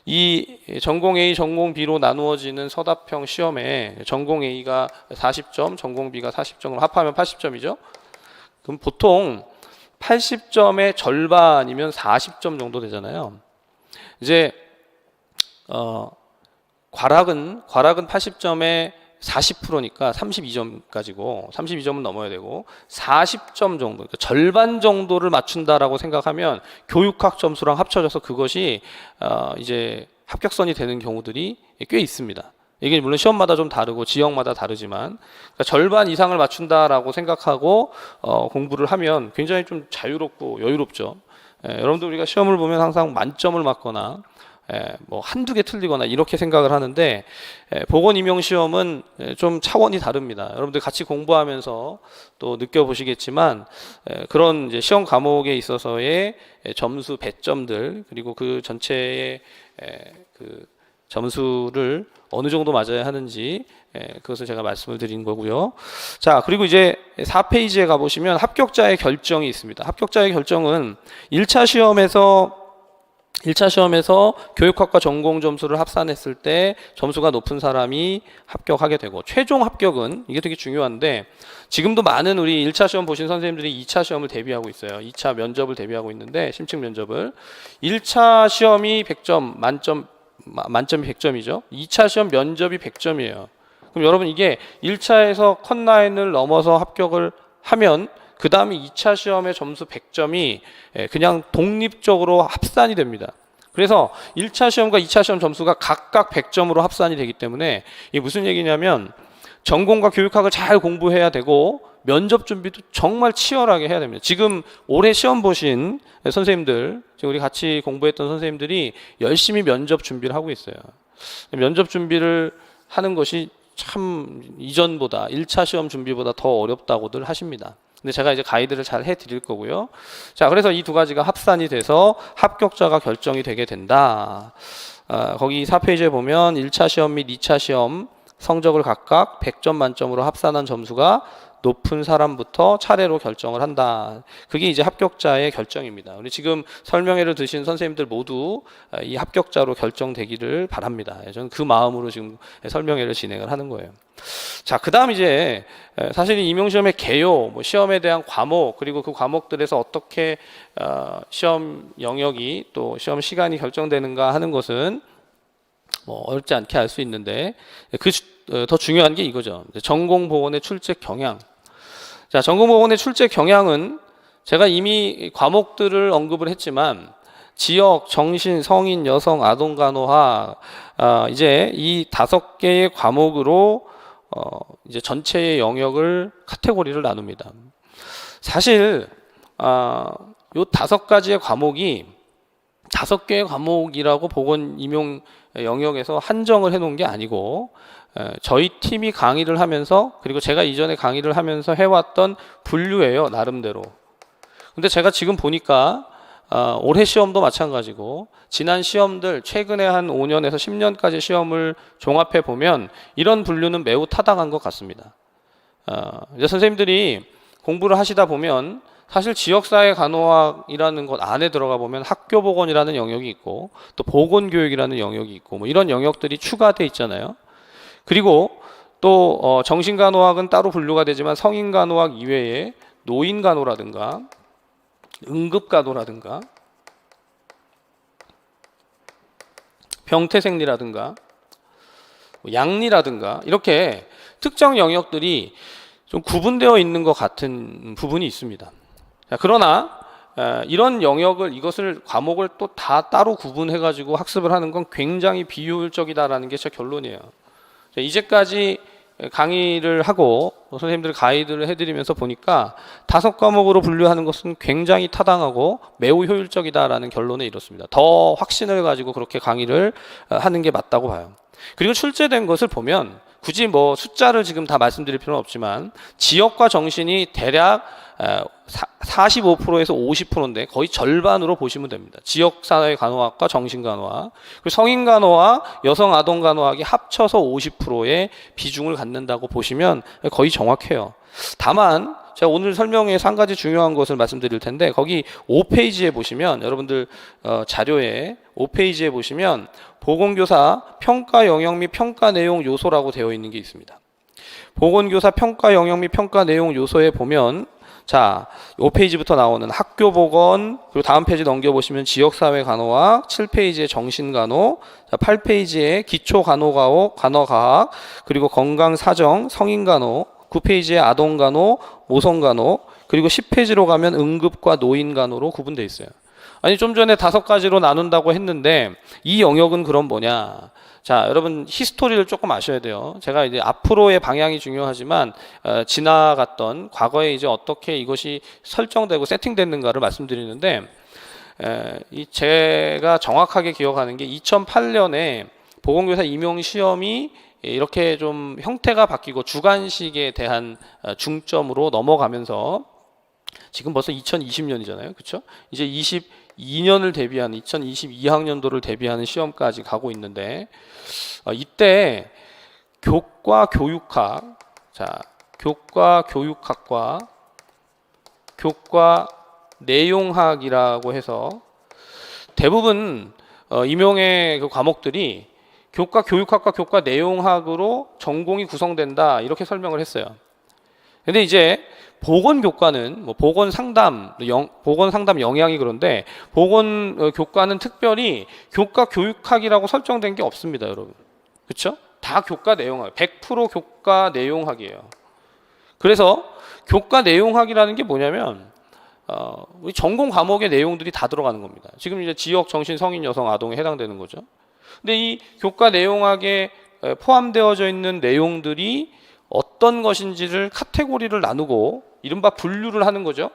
이 전공 A, 전공 B로 나누어지는 서답형 시험에 전공 A가 40점, 전공 B가 40점으로 합하면 80점이죠. 그럼 보통 80점의 절반이면 40점 정도 되잖아요. 이제 과락은 80점에 40%니까 32점까지고 32점은 넘어야 되고 40점 정도, 그러니까 절반 정도를 맞춘다라고 생각하면 교육학 점수랑 합쳐져서 그것이 이제 합격선이 되는 경우들이 꽤 있습니다. 이게 물론 시험마다 좀 다르고 지역마다 다르지만 그러니까 절반 이상을 맞춘다라고 생각하고 공부를 하면 굉장히 좀 자유롭고 여유롭죠. 여러분들 우리가 시험을 보면 항상 만점을 맞거나 뭐 한두 개 틀리거나 이렇게 생각을 하는데 보건임용시험은 좀 차원이 다릅니다. 여러분들 같이 공부하면서 또 느껴보시겠지만 그런 이제 시험 과목에 있어서의 점수 배점들 그리고 그 전체의 그 점수를 어느 정도 맞아야 하는지 그것을 제가 말씀을 드린 거고요. 자, 그리고 이제 4페이지에 가보시면 합격자의 결정이 있습니다. 합격자의 결정은 1차 시험에서 교육학과 전공 점수를 합산했을 때 점수가 높은 사람이 합격하게 되고 최종 합격은 이게 되게 중요한데 지금도 많은 우리 1차 시험 보신 선생님들이 2차 시험을 대비하고 있어요. 2차 면접을 대비하고 있는데 심층 면접을 1차 시험이 100점 만점이 100점이죠. 2차 시험 면접이 100점이에요. 그럼 여러분 이게 1차에서 컷라인을 넘어서 합격을 하면 그 다음에 2차 시험의 점수 100점이 그냥 독립적으로 합산이 됩니다. 그래서 1차 시험과 2차 시험 점수가 각각 100점으로 합산이 되기 때문에 이게 무슨 얘기냐면 전공과 교육학을 잘 공부해야 되고 면접 준비도 정말 치열하게 해야 됩니다. 지금 올해 시험 보신 선생님들, 지금 우리 같이 공부했던 선생님들이 열심히 면접 준비를 하고 있어요. 면접 준비를 하는 것이 참 이전보다 1차 시험 준비보다 더 어렵다고들 하십니다. 근데 제가 이제 가이드를 잘 해드릴 거고요. 자, 그래서 이 두 가지가 합산이 돼서 합격자가 결정이 되게 된다. 거기 4페이지에 보면 1차 시험 및 2차 시험 성적을 각각 100점 만점으로 합산한 점수가 높은 사람부터 차례로 결정을 한다. 그게 이제 합격자의 결정입니다. 우리 지금 설명회를 드신 선생님들 모두 이 합격자로 결정되기를 바랍니다. 저는 그 마음으로 지금 설명회를 진행을 하는 거예요. 자, 그 다음 이제 사실 이 임용시험의 개요, 뭐 시험에 대한 과목, 그리고 그 과목들에서 어떻게 시험 영역이 또 시험 시간이 결정되는가 하는 것은 뭐 어렵지 않게 알 수 있는데 더 중요한 게 이거죠. 전공보건의 출제 경향. 자, 전공보건의 출제 경향은 제가 이미 과목들을 언급을 했지만 지역, 정신, 성인, 여성, 아동간호학 이제 이 5개의 과목으로 이제 전체의 영역을 카테고리를 나눕니다. 사실 요 5가지의 과목이 5개의 과목이라고 보건 임용 영역에서 한정을 해놓은 게 아니고 저희 팀이 강의를 하면서 그리고 제가 이전에 강의를 하면서 해왔던 분류예요, 나름대로. 근데 제가 지금 보니까 올해 시험도 마찬가지고 지난 시험들 최근에 한 5년에서 10년까지 시험을 종합해 보면 이런 분류는 매우 타당한 것 같습니다. 이제 선생님들이 공부를 하시다 보면 사실 지역사회 간호학이라는 것 안에 들어가 보면 학교보건이라는 영역이 있고 또 보건교육이라는 영역이 있고 뭐 이런 영역들이 추가돼 있잖아요. 그리고 또 정신간호학은 따로 분류가 되지만 성인간호학 이외에 노인간호라든가 응급간호라든가 병태생리라든가 양리라든가 이렇게 특정 영역들이 좀 구분되어 있는 것 같은 부분이 있습니다. 그러나 이런 영역을 이것을 과목을 또 다 따로 구분해 가지고 학습을 하는 건 굉장히 비효율적이다라는 게 제 결론이에요. 이제까지 강의를 하고 선생님들 가이드를 해드리면서 보니까 5과목으로 분류하는 것은 굉장히 타당하고 매우 효율적이다라는 결론에 이렇습니다. 더 확신을 가지고 그렇게 강의를 하는 게 맞다고 봐요. 그리고 출제된 것을 보면 굳이 뭐 숫자를 지금 다 말씀드릴 필요는 없지만 지역과 정신이 대략 45%에서 50%인데 거의 절반으로 보시면 됩니다. 지역사회간호학과 정신간호학, 그리고 성인간호와 여성아동간호학이 합쳐서 50%의 비중을 갖는다고 보시면 거의 정확해요. 다만 제가 오늘 설명에서 한 가지 중요한 것을 말씀드릴 텐데, 거기 5페이지에 보시면 여러분들 자료에 5페이지에 보시면 보건교사 평가 영역 및 평가 내용 요소라고 되어 있는 게 있습니다. 보건교사 평가 영역 및 평가 내용 요소에 보면 자, 5페이지부터 나오는 학교보건, 그리고 다음 페이지 넘겨보시면 지역사회간호학, 7페이지에 정신간호, 8페이지에 기초간호과학, 그리고 건강사정, 성인간호, 9페이지에 아동간호, 모성간호, 그리고 10페이지로 가면 응급과 노인간호로 구분되어 있어요. 아니, 좀 전에 5가지로 나눈다고 했는데 이 영역은 그럼 뭐냐? 자, 여러분 히스토리를 조금 아셔야 돼요. 제가 이제 앞으로의 방향이 중요하지만 지나갔던 과거에 이제 어떻게 이것이 설정되고 세팅됐는가를 말씀드리는데, 제가 정확하게 기억하는 게 2008년에 보건교사 임용 시험이 이렇게 좀 형태가 바뀌고 주관식에 대한 중점으로 넘어가면서 지금 벌써 2020년이잖아요. 그렇죠? 이제 22년을 대비하는 2022학년도를 대비하는 시험까지 가고 있는데, 이때 교과 교육학, 자, 교과 교육학과 교과 내용학이라고 해서 대부분 임용의 그 과목들이 교과 교육학과 교과 내용학으로 전공이 구성된다, 이렇게 설명을 했어요. 근데 이제 보건교과는 뭐 보건상담 영향이 그런데 보건교과는 특별히 교과 교육학이라고 설정된 게 없습니다, 여러분. 그렇죠? 다 교과 내용학, 100% 교과 내용학이에요. 그래서 교과 내용학이라는 게 뭐냐면 우리 전공 과목의 내용들이 다 들어가는 겁니다. 지금 이제 지역, 정신, 성인, 여성, 아동에 해당되는 거죠. 근데 이 교과 내용학에 포함되어져 있는 내용들이 어떤 것인지를 카테고리를 나누고 이른바 분류를 하는 거죠.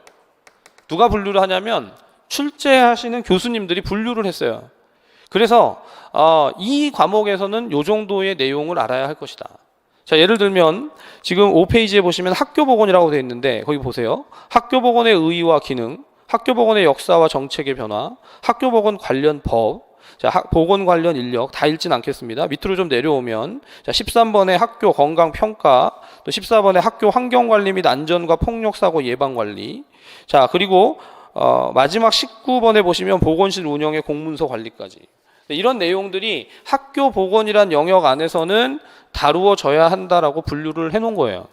누가 분류를 하냐면 출제하시는 교수님들이 분류를 했어요. 그래서 이 과목에서는 이 정도의 내용을 알아야 할 것이다. 자, 예를 들면 지금 5페이지에 보시면 학교보건이라고 되어 있는데 거기 보세요. 학교보건의 의의와 기능, 학교보건의 역사와 정책의 변화, 학교보건 관련 법, 자, 보건 관련 인력 다 읽진 않겠습니다. 밑으로 좀 내려오면 자, 13번에 학교 건강 평가, 또 14번에 학교 환경 관리 및 안전과 폭력 사고 예방 관리. 자, 그리고 마지막 19번에 보시면 보건실 운영의 공문서 관리까지. 이런 내용들이 학교 보건이란 영역 안에서는 다루어져야 한다라고 분류를 해 놓은 거예요.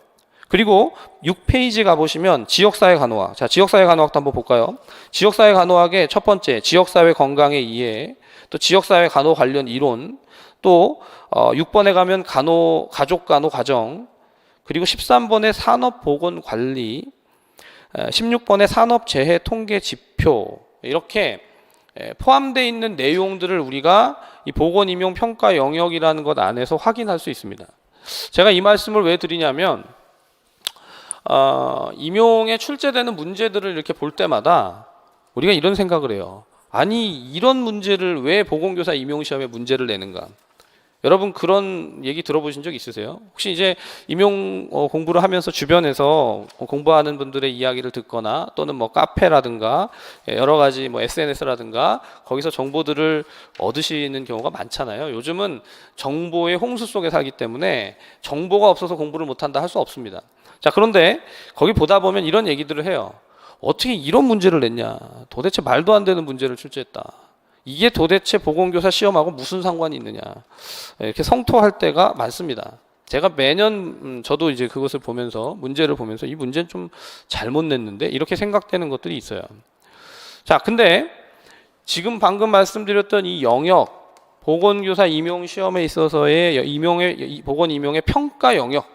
그리고 6페이지 가보시면 지역사회 간호학. 자, 지역사회 간호학도 한번 볼까요? 지역사회 간호학의 첫 번째, 지역사회 건강의 이해, 또 지역사회 간호 관련 이론, 또 6번에 가면 가족 간호 과정, 그리고 13번에 산업보건관리, 16번에 산업재해 통계 지표, 이렇게 포함되어 있는 내용들을 우리가 이 보건임용평가 영역이라는 것 안에서 확인할 수 있습니다. 제가 이 말씀을 왜 드리냐면 임용에 출제되는 문제들을 이렇게 볼 때마다 우리가 이런 생각을 해요. 아니, 이런 문제를 왜 보건교사 임용시험에 문제를 내는가? 여러분 그런 얘기 들어보신 적 있으세요? 혹시 이제 임용 공부를 하면서 주변에서 공부하는 분들의 이야기를 듣거나 또는 뭐 카페라든가 여러 가지 뭐 SNS라든가 거기서 정보들을 얻으시는 경우가 많잖아요. 요즘은 정보의 홍수 속에 살기 때문에 정보가 없어서 공부를 못한다 할 수 없습니다. 자, 그런데 거기 보다 보면 이런 얘기들을 해요. 어떻게 이런 문제를 냈냐? 도대체 말도 안 되는 문제를 출제했다. 이게 도대체 보건교사 시험하고 무슨 상관이 있느냐? 이렇게 성토할 때가 많습니다. 제가 매년 저도 이제 그것을 보면서 문제를 보면서 이 문제는 좀 잘못 냈는데 이렇게 생각되는 것들이 있어요. 자, 근데 지금 방금 말씀드렸던 이 영역, 보건교사 임용 시험에 있어서의 보건 임용의 평가 영역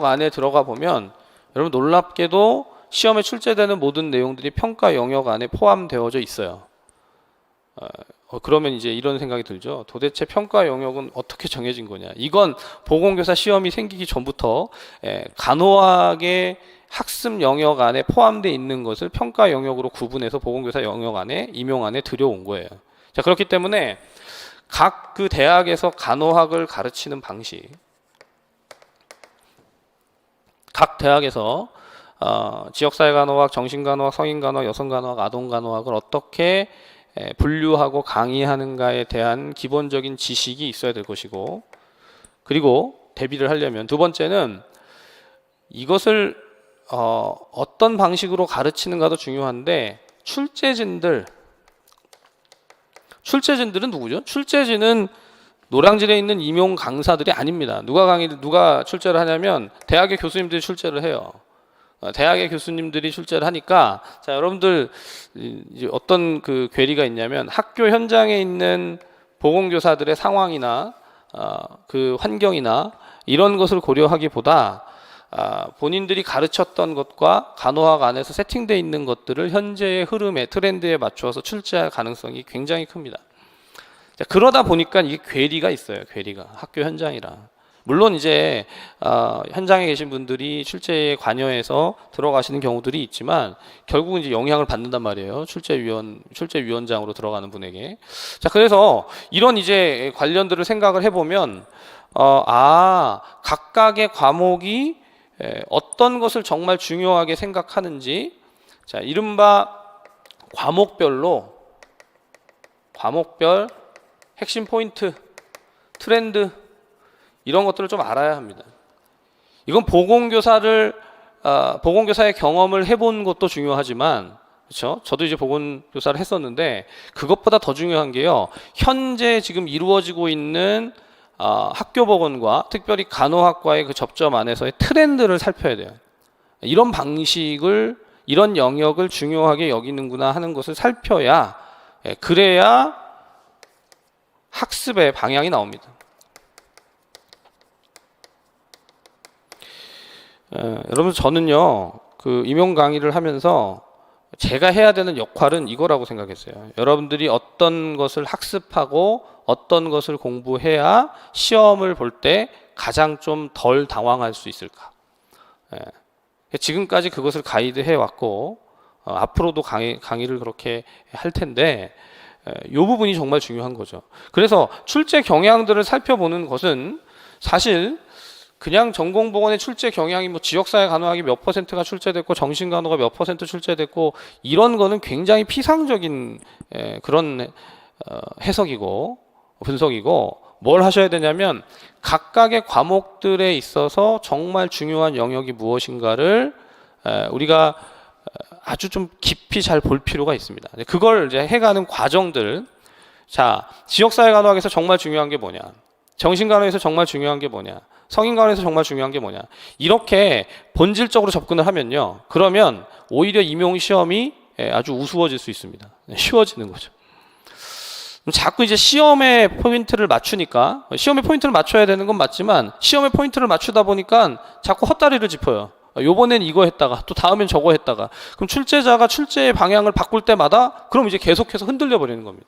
안에 들어가 보면 여러분 놀랍게도 시험에 출제되는 모든 내용들이 평가 영역 안에 포함되어져 있어요. 그러면 이제 이런 생각이 들죠. 도대체 평가 영역은 어떻게 정해진 거냐? 이건 보건교사 시험이 생기기 전부터 간호학의 학습 영역 안에 포함되어 있는 것을 평가 영역으로 구분해서 보건교사 영역 안에 임용 안에 들여온 거예요. 자, 그렇기 때문에 각 그 대학에서 간호학을 가르치는 방식, 각 대학에서 지역사회간호학, 정신간호학, 성인간호학, 여성간호학, 아동간호학을 어떻게 분류하고 강의하는가에 대한 기본적인 지식이 있어야 될 것이고, 그리고 대비를 하려면 두 번째는 이것을 어떤 방식으로 가르치는가도 중요한데, 출제진들은 누구죠? 출제진은 노량진에 있는 임용 강사들이 아닙니다. 누가 출제를 하냐면 대학의 교수님들이 출제를 해요. 대학의 교수님들이 출제를 하니까, 자, 여러분들 이제 어떤 그 괴리가 있냐면, 학교 현장에 있는 보건교사들의 상황이나 그 환경이나 이런 것을 고려하기보다 본인들이 가르쳤던 것과 간호학 안에서 세팅되어 있는 것들을 현재의 흐름에, 트렌드에 맞추어서 출제할 가능성이 굉장히 큽니다. 자, 그러다 보니까 이게 괴리가 있어요. 괴리가 학교 현장이라. 물론 이제 현장에 계신 분들이 출제에 관여해서 들어가시는 경우들이 있지만 결국은 이제 영향을 받는단 말이에요. 출제위원장으로 들어가는 분에게. 자, 그래서 이런 이제 관련들을 생각을 해보면 각각의 과목이 어떤 것을 정말 중요하게 생각하는지, 자, 이른바 과목별 핵심 포인트, 트렌드, 이런 것들을 좀 알아야 합니다. 이건 보건교사의 경험을 해본 것도 중요하지만, 그렇죠? 저도 이제 보건교사를 했었는데 그것보다 더 중요한 게요, 현재 지금 이루어지고 있는 학교보건과 특별히 간호학과의 그 접점 안에서의 트렌드를 살펴야 돼요. 이런 방식을, 이런 영역을 중요하게 여기는구나 하는 것을 살펴야, 그래야 학습의 방향이 나옵니다. 여러분, 저는요, 그 임용 강의를 하면서 제가 해야 되는 역할은 이거라고 생각했어요. 여러분들이 어떤 것을 학습하고 어떤 것을 공부해야 시험을 볼 때 가장 좀 덜 당황할 수 있을까. 지금까지 그것을 가이드해 왔고 앞으로도 강의를 그렇게 할 텐데, 이 부분이 정말 중요한 거죠. 그래서 출제 경향들을 살펴보는 것은 사실 그냥 전공보건의 출제 경향이 뭐 지역사회 간호학이 몇 %가 출제됐고 정신간호가 몇 % 출제됐고 이런 거는 굉장히 피상적인 그런 해석이고 분석이고, 뭘 하셔야 되냐면 각각의 과목들에 있어서 정말 중요한 영역이 무엇인가를 우리가 아주 좀 깊이 잘 볼 필요가 있습니다. 그걸 이제 해가는 과정들, 자, 지역사회 간호학에서 정말 중요한 게 뭐냐, 정신간호에서 정말 중요한 게 뭐냐, 성인간호에서 정말 중요한 게 뭐냐, 이렇게 본질적으로 접근을 하면요, 그러면 오히려 임용 시험이 아주 우스워질 수 있습니다. 쉬워지는 거죠. 자꾸 이제 시험의 포인트를 맞추니까, 시험의 포인트를 맞춰야 되는 건 맞지만 시험의 포인트를 맞추다 보니까 자꾸 헛다리를 짚어요. 요번엔 이거 했다가 또 다음엔 저거 했다가, 그럼 출제자가 출제의 방향을 바꿀 때마다 그럼 이제 계속해서 흔들려 버리는 겁니다.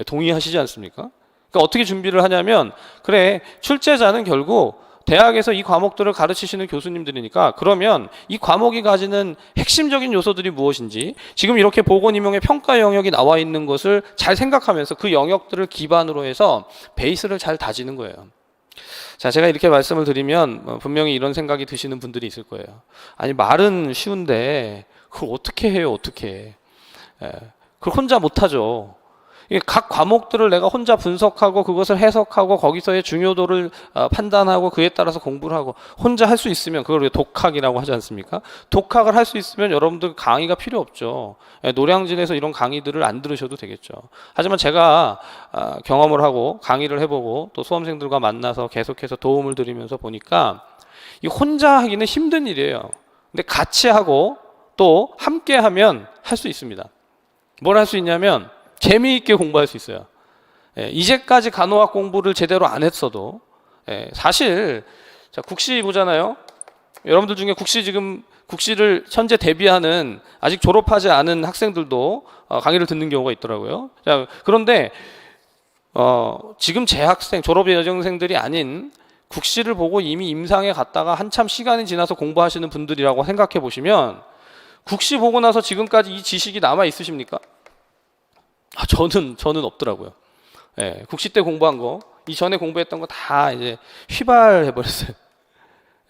동의하시지 않습니까? 그러니까 어떻게 준비를 하냐면, 그래, 출제자는 결국 대학에서 이 과목들을 가르치시는 교수님들이니까 그러면 이 과목이 가지는 핵심적인 요소들이 무엇인지, 지금 이렇게 보건임용의 평가 영역이 나와 있는 것을 잘 생각하면서 그 영역들을 기반으로 해서 베이스를 잘 다지는 거예요. 자, 제가 이렇게 말씀을 드리면 분명히 이런 생각이 드시는 분들이 있을 거예요. 아니, 말은 쉬운데 그걸 어떻게 해요, 어떻게. 그걸 혼자 못하죠. 각 과목들을 내가 혼자 분석하고 그것을 해석하고 거기서의 중요도를 판단하고 그에 따라서 공부를 하고 혼자 할 수 있으면, 그걸 우리가 독학이라고 하지 않습니까? 독학을 할 수 있으면 여러분들 강의가 필요 없죠. 노량진에서 이런 강의들을 안 들으셔도 되겠죠. 하지만 제가 경험을 하고 강의를 해보고 또 수험생들과 만나서 계속해서 도움을 드리면서 보니까 이 혼자 하기는 힘든 일이에요. 근데 같이 하고 또 함께 하면 할 수 있습니다. 뭘 할 수 있냐면 재미있게 공부할 수 있어요. 이제까지 간호학 공부를 제대로 안 했어도, 사실 자, 국시 보잖아요. 여러분들 중에 국시를 현재 대비하는 아직 졸업하지 않은 학생들도 강의를 듣는 경우가 있더라고요. 자, 그런데 지금 재학생, 졸업 예정생들이 아닌 국시를 보고 이미 임상에 갔다가 한참 시간이 지나서 공부하시는 분들이라고 생각해 보시면, 국시 보고 나서 지금까지 이 지식이 남아 있으십니까? 저는 없더라고요. 예, 국시 때 공부한 거, 이전에 공부했던 거 다 이제 휘발해 버렸어요.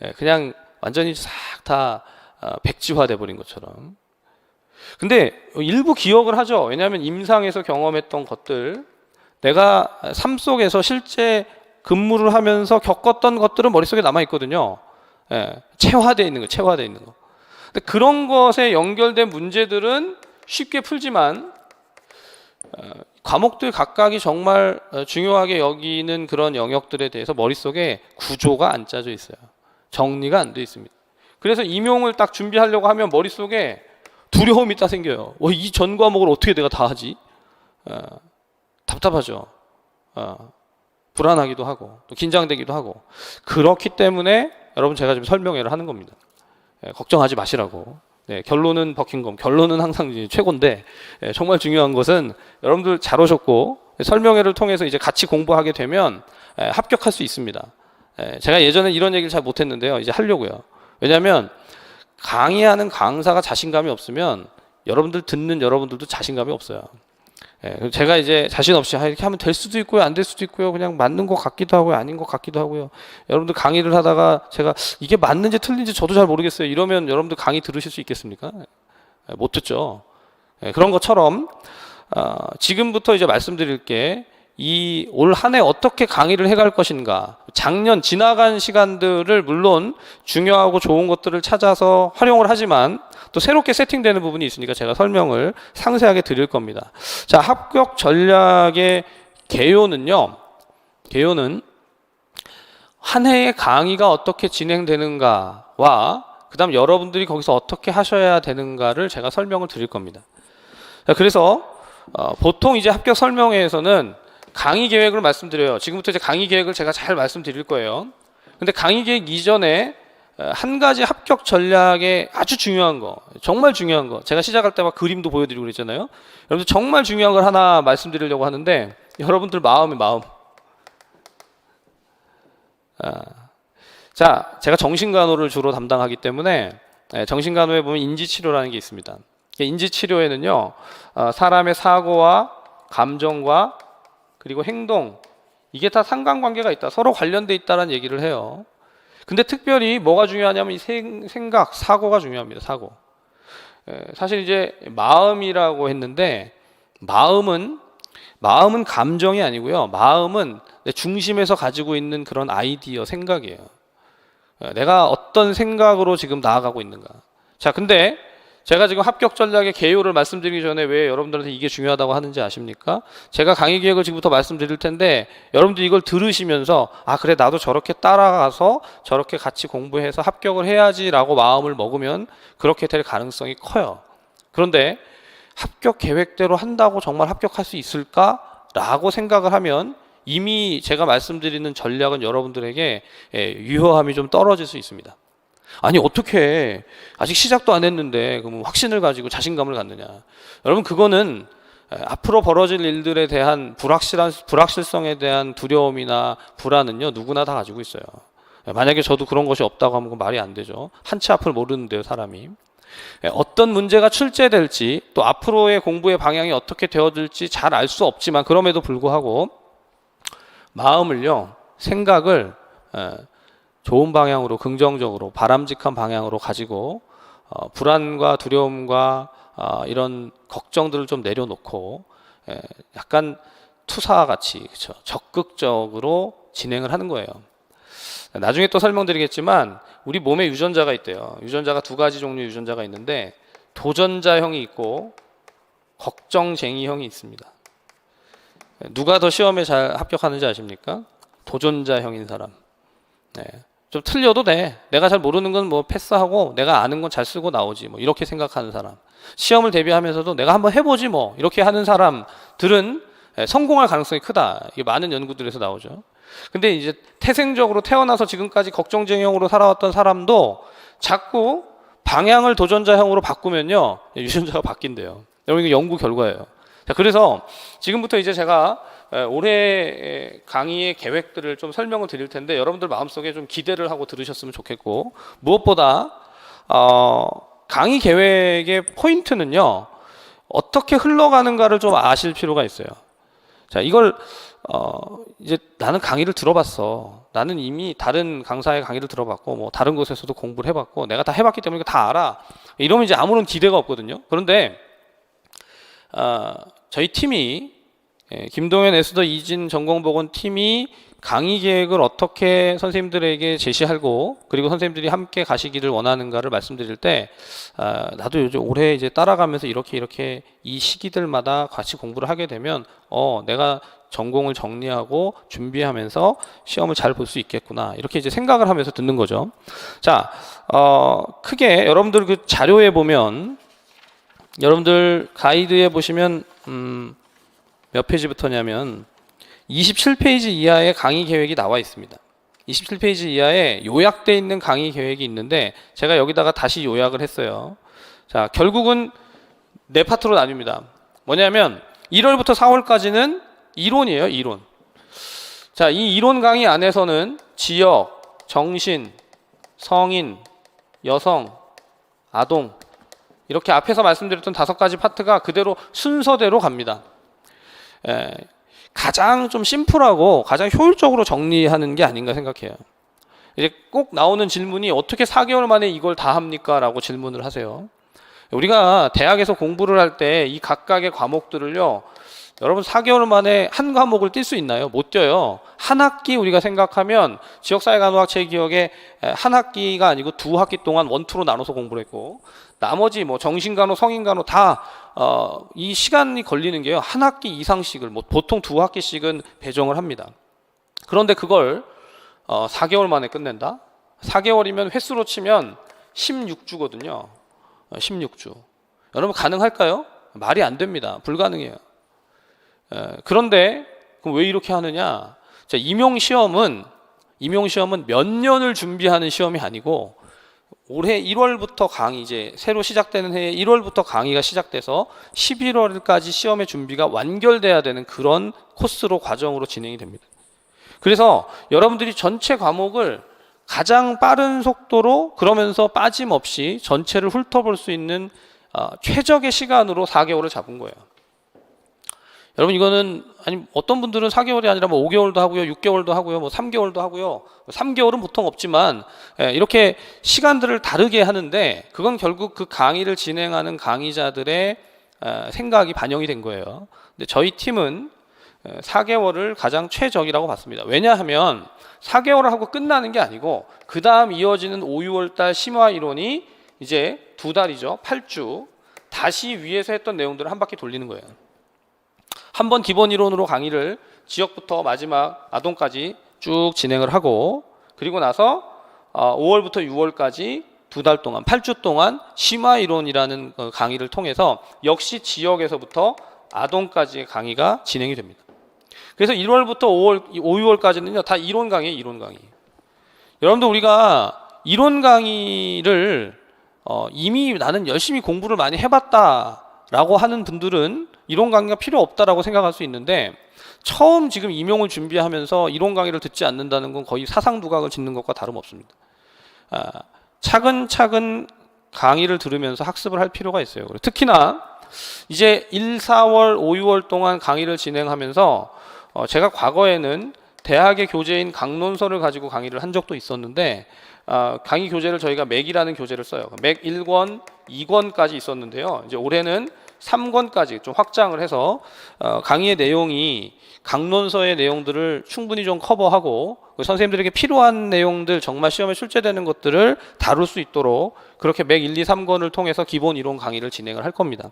예, 그냥 완전히 싹 다 백지화 돼 버린 것처럼. 근데 일부 기억을 하죠. 왜냐하면 임상에서 경험했던 것들, 내가 삶 속에서 실제 근무를 하면서 겪었던 것들은 머릿속에 남아 있거든요. 예, 체화되어 있는 거, 체화되어 있는 거. 근데 그런 것에 연결된 문제들은 쉽게 풀지만 과목들 각각이 정말 중요하게 여기는 그런 영역들에 대해서 머릿속에 구조가 안 짜져 있어요. 정리가 안 돼 있습니다. 그래서 임용을 딱 준비하려고 하면 머릿속에 두려움이 딱 생겨요. 이 전 과목을 어떻게 내가 다 하지? 답답하죠. 불안하기도 하고 또 긴장되기도 하고. 그렇기 때문에 여러분 제가 지금 설명회를 하는 겁니다. 걱정하지 마시라고. 네, 결론은 버킹엄, 결론은 항상 최고인데 정말 중요한 것은 여러분들 잘 오셨고 설명회를 통해서 이제 같이 공부하게 되면 합격할 수 있습니다. 제가 예전에 이런 얘기를 잘 못했는데요. 이제 하려고요. 왜냐하면 강의하는 강사가 자신감이 없으면 여러분들 듣는 여러분들도 자신감이 없어요. 제가 이제 자신 없이 이렇게 하면 될 수도 있고요, 안 될 수도 있고요, 그냥 맞는 것 같기도 하고요, 아닌 것 같기도 하고요. 여러분들 강의를 하다가 제가 이게 맞는지 틀린지 저도 잘 모르겠어요. 이러면 여러분들 강의 들으실 수 있겠습니까? 못 듣죠. 그런 것처럼 지금부터 이제 말씀드릴 게 이 올 한 해 어떻게 강의를 해갈 것인가, 작년 지나간 시간들을 물론 중요하고 좋은 것들을 찾아서 활용을 하지만 또 새롭게 세팅되는 부분이 있으니까 제가 설명을 상세하게 드릴 겁니다. 자, 합격 전략의 개요는요, 개요는 한 해의 강의가 어떻게 진행되는가와 그 다음 여러분들이 거기서 어떻게 하셔야 되는가를 제가 설명을 드릴 겁니다. 자, 그래서 보통 이제 합격 설명회에서는 강의 계획을 말씀드려요. 지금부터 이제 강의 계획을 제가 잘 말씀드릴 거예요. 근데 강의 계획 이전에 한 가지 합격 전략에 아주 중요한 거, 정말 중요한 거, 제가 시작할 때 막 그림도 보여드리고 그랬잖아요. 여러분들 정말 중요한 걸 하나 말씀드리려고 하는데 여러분들 마음. 자, 제가 정신간호를 주로 담당하기 때문에 정신간호에 보면 인지치료라는 게 있습니다. 인지치료에는요, 사람의 사고와 감정과 그리고 행동, 이게 다 상관관계가 있다, 서로 관련돼 있다는 얘기를 해요. 근데 특별히 뭐가 중요하냐면 이 생각, 사고가 중요합니다. 사고. 사실 이제 마음이라고 했는데 마음은 감정이 아니고요. 마음은 내 중심에서 가지고 있는 그런 아이디어, 생각이에요. 내가 어떤 생각으로 지금 나아가고 있는가. 자, 근데 제가 지금 합격 전략의 개요를 말씀드리기 전에 왜 여러분들한테 이게 중요하다고 하는지 아십니까? 제가 강의 계획을 지금부터 말씀드릴 텐데 여러분들이 이걸 들으시면서 그래, 나도 저렇게 따라가서 저렇게 같이 공부해서 합격을 해야지라고 마음을 먹으면 그렇게 될 가능성이 커요. 그런데 합격 계획대로 한다고 정말 합격할 수 있을까라고 생각을 하면 이미 제가 말씀드리는 전략은 여러분들에게 유효함이 좀 떨어질 수 있습니다. 아니, 어떻게 아직 시작도 안 했는데 그럼 확신을 가지고 자신감을 갖느냐. 여러분, 그거는 앞으로 벌어질 일들에 대한 불확실성에 대한 두려움이나 불안은요, 누구나 다 가지고 있어요. 만약에 저도 그런 것이 없다고 하면 말이 안 되죠. 한 치 앞을 모르는데요, 사람이. 어떤 문제가 출제될지 또 앞으로의 공부의 방향이 어떻게 되어질지 잘 알 수 없지만 그럼에도 불구하고 마음을요, 생각을 좋은 방향으로, 긍정적으로, 바람직한 방향으로 가지고 불안과 두려움과 이런 걱정들을 좀 내려놓고 약간 투사같이, 그렇죠, 적극적으로 진행을 하는 거예요. 나중에 또 설명드리겠지만 우리 몸에 유전자가 있대요. 유전자가 두 가지 종류의 유전자가 있는데 도전자형이 있고 걱정쟁이형이 있습니다. 누가 더 시험에 잘 합격하는지 아십니까? 도전자형인 사람. 좀 틀려도 돼. 내가 잘 모르는 건 뭐 패스하고 내가 아는 건 잘 쓰고 나오지, 뭐 이렇게 생각하는 사람. 시험을 대비하면서도 내가 한번 해보지 뭐 이렇게 하는 사람들은 성공할 가능성이 크다. 이게 많은 연구들에서 나오죠. 근데 이제 태생적으로 태어나서 지금까지 걱정쟁이형으로 살아왔던 사람도 자꾸 방향을 도전자형으로 바꾸면요, 유전자가 바뀐대요. 여러분, 이거 연구 결과예요. 자, 그래서 지금부터 이제 제가 올해 강의의 계획들을 좀 설명을 드릴 텐데 여러분들 마음속에 좀 기대를 하고 들으셨으면 좋겠고, 무엇보다 강의 계획의 포인트는요, 어떻게 흘러가는가를 좀 아실 필요가 있어요. 자, 이걸 이제 나는 강의를 들어봤어. 나는 이미 다른 강사의 강의를 들어봤고 뭐 다른 곳에서도 공부를 해봤고 내가 다 해봤기 때문에 이거 다 알아. 이러면 이제 아무런 기대가 없거든요. 그런데 저희 팀이 김동현, 에스더, 이진, 전공보건 팀이 강의 계획을 어떻게 선생님들에게 제시하고 그리고 선생님들이 함께 가시기를 원하는가를 말씀드릴 때 나도 요즘 올해 이제 따라가면서 이렇게 이 시기들마다 같이 공부를 하게 되면 내가 전공을 정리하고 준비하면서 시험을 잘 볼 수 있겠구나 이렇게 이제 생각을 하면서 듣는 거죠. 자, 크게 여러분들 그 자료에 보면 여러분들 가이드에 보시면 몇 페이지부터냐면 27페이지 이하의 강의 계획이 나와 있습니다. 27페이지 이하에 요약되어 있는 강의 계획이 있는데 제가 여기다가 다시 요약을 했어요. 자, 결국은 네 파트로 나뉩니다. 뭐냐면 1월부터 4월까지는 이론이에요. 이론. 자, 이 이론 강의 안에서는 지역, 정신, 성인, 여성, 아동 이렇게 앞에서 말씀드렸던 5가지 파트가 그대로 순서대로 갑니다. 가장 좀 심플하고 가장 효율적으로 정리하는 게 아닌가 생각해요. 이제 꼭 나오는 질문이 어떻게 4개월 만에 이걸 다 합니까? 라고 질문을 하세요. 우리가 대학에서 공부를 할 때 이 각각의 과목들을요, 여러분 4개월 만에 한 과목을 뛸 수 있나요? 못 뛰어요. 한 학기 우리가 생각하면 지역사회간호학 제 기억에 한 학기가 아니고 2학기 동안 원투로 나눠서 공부를 했고 나머지 뭐 정신간호, 성인간호 다 이 시간이 걸리는 게요. 한 학기 이상씩을 뭐 보통 2학기씩은 배정을 합니다. 그런데 그걸 4개월 만에 끝낸다? 4개월이면 횟수로 치면 16주거든요. 16주. 여러분 가능할까요? 말이 안 됩니다. 불가능해요. 그런데 그럼 왜 이렇게 하느냐? 자, 임용시험은 몇 년을 준비하는 시험이 아니고 올해 1월부터 강의 이제 새로 시작되는 해에 1월부터 강의가 시작돼서 11월까지 시험의 준비가 완결돼야 되는 그런 코스로 과정으로 진행이 됩니다. 그래서 여러분들이 전체 과목을 가장 빠른 속도로 그러면서 빠짐없이 전체를 훑어볼 수 있는 최적의 시간으로 4개월을 잡은 거예요. 여러분 이거는 어떤 분들은 4개월이 아니라 뭐 5개월도 하고요, 6개월도 하고요, 뭐 3개월도 하고요. 3개월은 보통 없지만 이렇게 시간들을 다르게 하는데 그건 결국 그 강의를 진행하는 강의자들의 생각이 반영이 된 거예요. 근데 저희 팀은 4개월을 가장 최적이라고 봤습니다. 왜냐하면 4개월을 하고 끝나는 게 아니고 그 다음 이어지는 5, 6월달 심화 이론이 이제 2달이죠. 8주 다시 위에서 했던 내용들을 한 바퀴 돌리는 거예요. 한번 기본 이론으로 강의를 지역부터 마지막 아동까지 쭉 진행을 하고 그리고 나서 5월부터 6월까지 2달 동안 8주 동안 심화 이론이라는 강의를 통해서 역시 지역에서부터 아동까지의 강의가 진행이 됩니다. 그래서 1월부터 5, 6월까지는요 다 이론 강의예요. 이론 강의. 여러분들 우리가 이론 강의를 이미 나는 열심히 공부를 많이 해봤다라고 하는 분들은 이론 강의가 필요 없다라고 생각할 수 있는데 처음 지금 임용을 준비하면서 이론 강의를 듣지 않는다는 건 거의 사상두각을 짓는 것과 다름없습니다. 차근차근 강의를 들으면서 학습을 할 필요가 있어요. 특히나 이제 1, 4월, 5, 6월 동안 강의를 진행하면서 제가 과거에는 대학의 교재인 강론서를 가지고 강의를 한 적도 있었는데 강의 교재를 저희가 맥이라는 교재를 써요. 맥 1권, 2권까지 있었는데요. 이제 올해는 3권까지 좀 확장을 해서 강의의 내용이 강론서의 내용들을 충분히 좀 커버하고 선생님들에게 필요한 내용들 정말 시험에 출제되는 것들을 다룰 수 있도록 그렇게 맥 1, 2, 3권을 통해서 기본 이론 강의를 진행을 할 겁니다.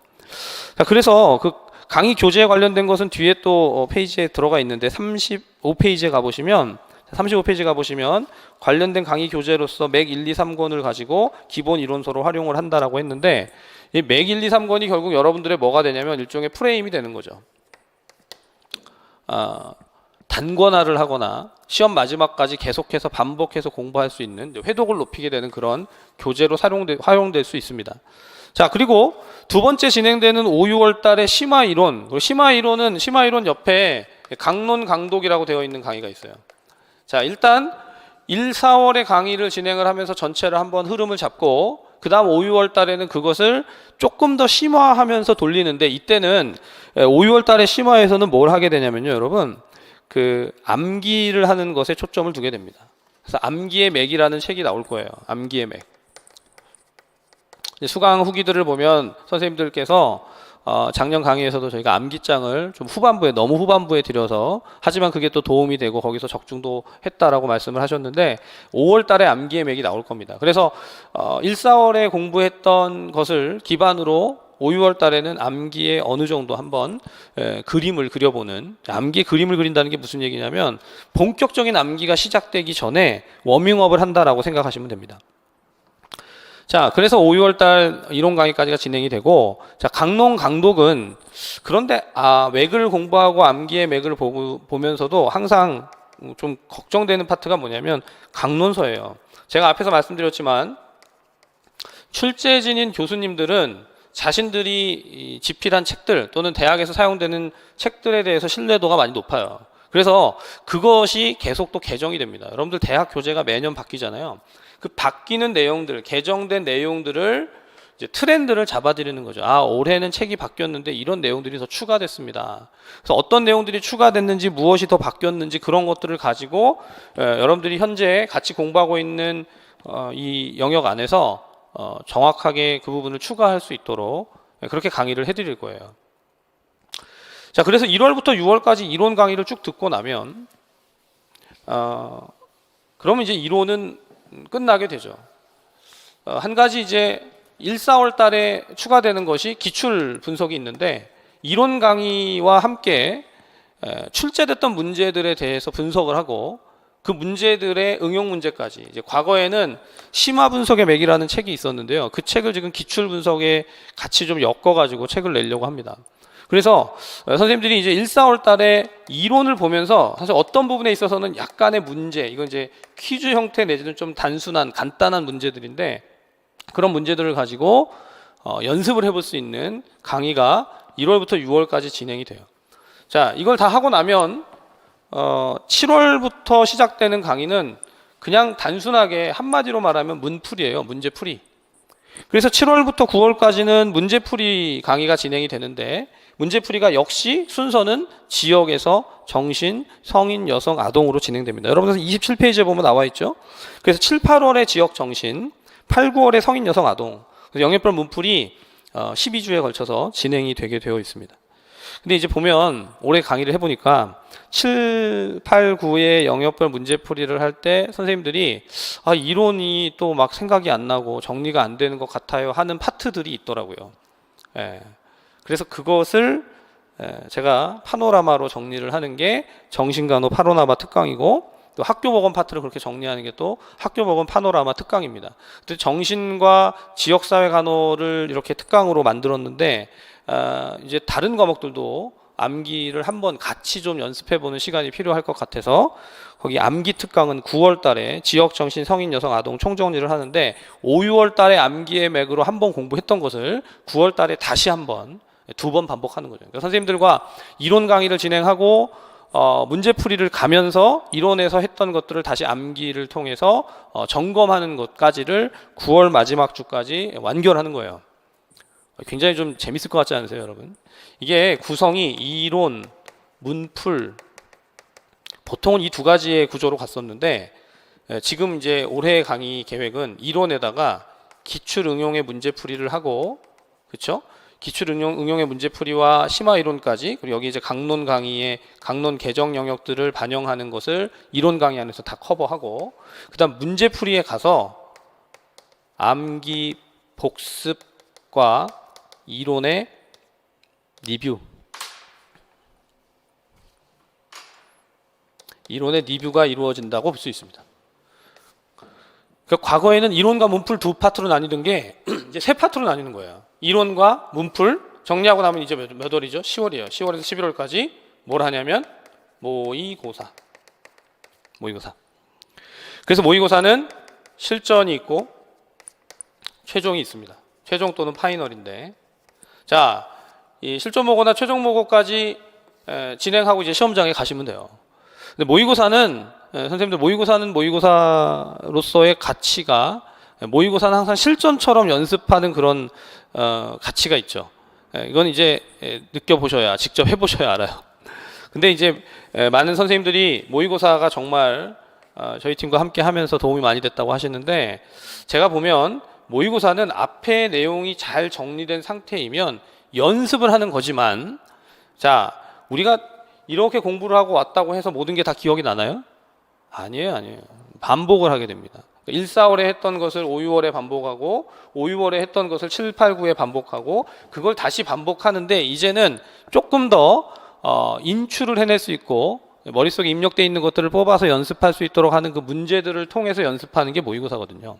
자, 그래서 그 강의 교재에 관련된 것은 뒤에 또 페이지에 들어가 있는데 35페이지에 가보시면 관련된 강의 교재로서 맥 1, 2, 3권을 가지고 기본 이론서로 활용을 한다라고 했는데 이 맥 1, 2, 3권이 결국 여러분들의 뭐가 되냐면 일종의 프레임이 되는 거죠. 단권화를 하거나 시험 마지막까지 계속해서 반복해서 공부할 수 있는 회독을 높이게 되는 그런 교재로 활용될 수 있습니다. 자, 그리고 두 번째 진행되는 5, 6월 달에 심화 이론 옆에 강론 강독이라고 되어 있는 강의가 있어요. 자, 일단 1, 4월에 강의를 진행을 하면서 전체를 한번 흐름을 잡고 그 다음 5, 6월 달에는 그것을 조금 더 심화하면서 돌리는데 이때는 5, 6월 달에 심화에서는 뭘 하게 되냐면요, 여러분 그 암기를 하는 것에 초점을 두게 됩니다. 그래서 암기의 맥이라는 책이 나올 거예요. 암기의 맥. 수강 후기들을 보면 선생님들께서 작년 강의에서도 저희가 암기장을 좀 후반부에, 너무 후반부에 드려서, 하지만 그게 또 도움이 되고 거기서 적중도 했다라고 말씀을 하셨는데 5월 달에 암기의 맥이 나올 겁니다. 그래서 1, 4월에 공부했던 것을 기반으로 5, 6월 달에는 암기에 어느 정도 한번 그림을 그려보는, 암기 그림을 그린다는 게 무슨 얘기냐면 본격적인 암기가 시작되기 전에 워밍업을 한다라고 생각하시면 됩니다. 자, 그래서 5, 6월 달 이론 강의까지가 진행이 되고, 자, 강론 강독은, 그런데 맥을 공부하고 암기의 맥을 보면서도 항상 좀 걱정되는 파트가 뭐냐면 강론서예요. 제가 앞에서 말씀드렸지만 출제진인 교수님들은 자신들이 집필한 책들 또는 대학에서 사용되는 책들에 대해서 신뢰도가 많이 높아요. 그래서 그것이 계속 또 개정이 됩니다. 여러분들 대학 교재가 매년 바뀌잖아요. 그 바뀌는 내용들, 개정된 내용들을 이제 트렌드를 잡아드리는 거죠. 올해는 책이 바뀌었는데 이런 내용들이 더 추가됐습니다. 그래서 어떤 내용들이 추가됐는지, 무엇이 더 바뀌었는지, 그런 것들을 가지고 여러분들이 현재 같이 공부하고 있는 이 영역 안에서 정확하게 그 부분을 추가할 수 있도록 그렇게 강의를 해드릴 거예요. 자, 그래서 1월부터 6월까지 이론 강의를 쭉 듣고 나면 그러면 이제 이론은 끝나게 되죠. 한 가지 이제 1, 4월 달에 추가되는 것이 기출 분석이 있는데, 이론 강의와 함께 출제됐던 문제들에 대해서 분석을 하고 그 문제들의 응용 문제까지, 이제 과거에는 심화 분석의 맥이라는 책이 있었는데요. 그 책을 지금 기출 분석에 같이 좀 엮어가지고 책을 내려고 합니다. 그래서 선생님들이 이제 1, 4월 달에 이론을 보면서 사실 어떤 부분에 있어서는 약간의 문제, 이건 이제 퀴즈 형태 내지는 좀 단순한 간단한 문제들인데, 그런 문제들을 가지고 연습을 해볼 수 있는 강의가 1월부터 6월까지 진행이 돼요. 자, 이걸 다 하고 나면 7월부터 시작되는 강의는 그냥 단순하게 한마디로 말하면 문풀이에요. 문제풀이. 그래서 7월부터 9월까지는 문제풀이 강의가 진행이 되는데, 문제풀이가 역시 순서는 지역에서 정신, 성인, 여성, 아동으로 진행됩니다. 여러분들 27페이지에 보면 나와 있죠. 그래서 7, 8월에 지역 정신, 8, 9월에 성인, 여성, 아동. 그래서 영역별 문풀이 12주에 걸쳐서 진행이 되게 되어 있습니다. 근데 이제 보면 올해 강의를 해보니까 7, 8, 9의 영역별 문제풀이를 할 때 선생님들이 이론이 또 막 생각이 안 나고 정리가 안 되는 것 같아요 하는 파트들이 있더라고요. 그래서 그것을 제가 파노라마로 정리를 하는 게 정신간호 파노라마 특강이고, 또 학교보건 파트를 그렇게 정리하는 게 또 학교보건 파노라마 특강입니다. 근데 정신과 지역사회 간호를 이렇게 특강으로 만들었는데 이제 다른 과목들도 암기를 한번 같이 좀 연습해보는 시간이 필요할 것 같아서 거기 암기 특강은 9월 달에 지역 정신, 성인, 여성, 아동 총정리를 하는데, 5, 6월 달에 암기의 맥으로 한번 공부했던 것을 9월 달에 다시 한번, 2번 반복하는 거죠. 그러니까 선생님들과 이론 강의를 진행하고 문제풀이를 가면서 이론에서 했던 것들을 다시 암기를 통해서 점검하는 것까지를 9월 마지막 주까지 완결하는 거예요. 굉장히 좀 재밌을 것 같지 않으세요, 여러분? 이게 구성이 이론, 문풀, 보통은 이 두 가지의 구조로 갔었는데, 지금 이제 올해 강의 계획은 이론에다가 기출 응용의 문제풀이를 하고, 그렇죠? 기출 응용의 문제풀이와 심화 이론까지, 그리고 여기 이제 강론 강의의 강론 개정 영역들을 반영하는 것을 이론 강의 안에서 다 커버하고, 그다음 문제풀이에 가서 암기 복습과 이론의 리뷰, 이론의 리뷰가 이루어진다고 볼 수 있습니다. 그러니까 과거에는 이론과 문풀 두 파트로 나뉘던 게 이제 세 파트로 나뉘는 거예요. 이론과 문풀 정리하고 나면 이제 몇 월이죠? 10월이에요. 10월에서 11월까지 뭘 하냐면 모의고사. 그래서 모의고사는 실전이 있고 최종이 있습니다. 최종 또는 파이널인데, 자, 이 실전 모고나 최종 모고까지 진행하고 이제 시험장에 가시면 돼요. 근데 모의고사는 선생님들, 모의고사로서의 가치가, 모의고사는 항상 실전처럼 연습하는 그런 가치가 있죠. 이건 이제 느껴보셔야, 직접 해보셔야 알아요. 근데 이제 많은 선생님들이 모의고사가 정말 저희 팀과 함께 하면서 도움이 많이 됐다고 하시는데, 제가 보면 모의고사는 앞에 내용이 잘 정리된 상태이면 연습을 하는 거지만, 자, 우리가 이렇게 공부를 하고 왔다고 해서 모든 게 다 기억이 나나요? 아니에요, 아니에요. 반복을 하게 됩니다. 1, 4월에 했던 것을 5, 6월에 반복하고 5, 6월에 했던 것을 7, 8, 9에 반복하고 그걸 다시 반복하는데, 이제는 조금 더 인출을 해낼 수 있고 머릿속에 입력되어 있는 것들을 뽑아서 연습할 수 있도록 하는 그 문제들을 통해서 연습하는 게 모의고사거든요.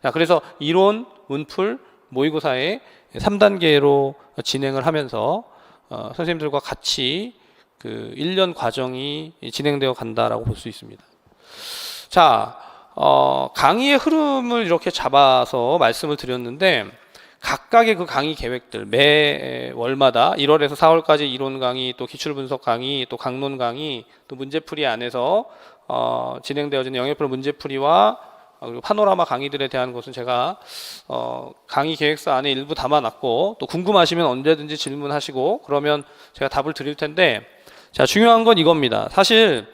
자, 그래서 이론, 문풀, 모의고사의 3단계로 진행을 하면서 선생님들과 같이 그 1년 과정이 진행되어 간다라고 볼 수 있습니다. 자, 강의의 흐름을 이렇게 잡아서 말씀을 드렸는데, 각각의 그 강의 계획들, 매 월마다 1월에서 4월까지 이론 강의, 또 기출 분석 강의, 또 강론 강의, 또 문제풀이 안에서 진행되어지는 영역별 문제풀이와 그리고 파노라마 강의들에 대한 것은 제가 강의 계획서 안에 일부 담아놨고, 또 궁금하시면 언제든지 질문하시고 그러면 제가 답을 드릴 텐데, 자, 중요한 건 이겁니다. 사실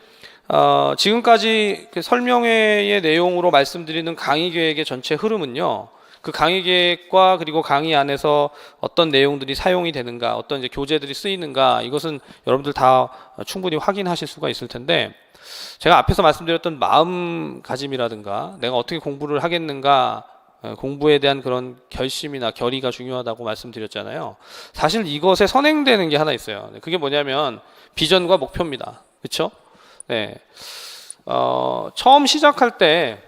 지금까지 그 설명회의 내용으로 말씀드리는 강의 계획의 전체 흐름은요, 그 강의 계획과 그리고 강의 안에서 어떤 내용들이 사용이 되는가, 어떤 이제 교재들이 쓰이는가, 이것은 여러분들 다 충분히 확인하실 수가 있을 텐데, 제가 앞에서 말씀드렸던 마음가짐이라든가 내가 어떻게 공부를 하겠는가, 공부에 대한 그런 결심이나 결의가 중요하다고 말씀드렸잖아요. 사실 이것에 선행되는 게 하나 있어요. 그게 뭐냐면 비전과 목표입니다. 그렇죠? 네. 처음 시작할 때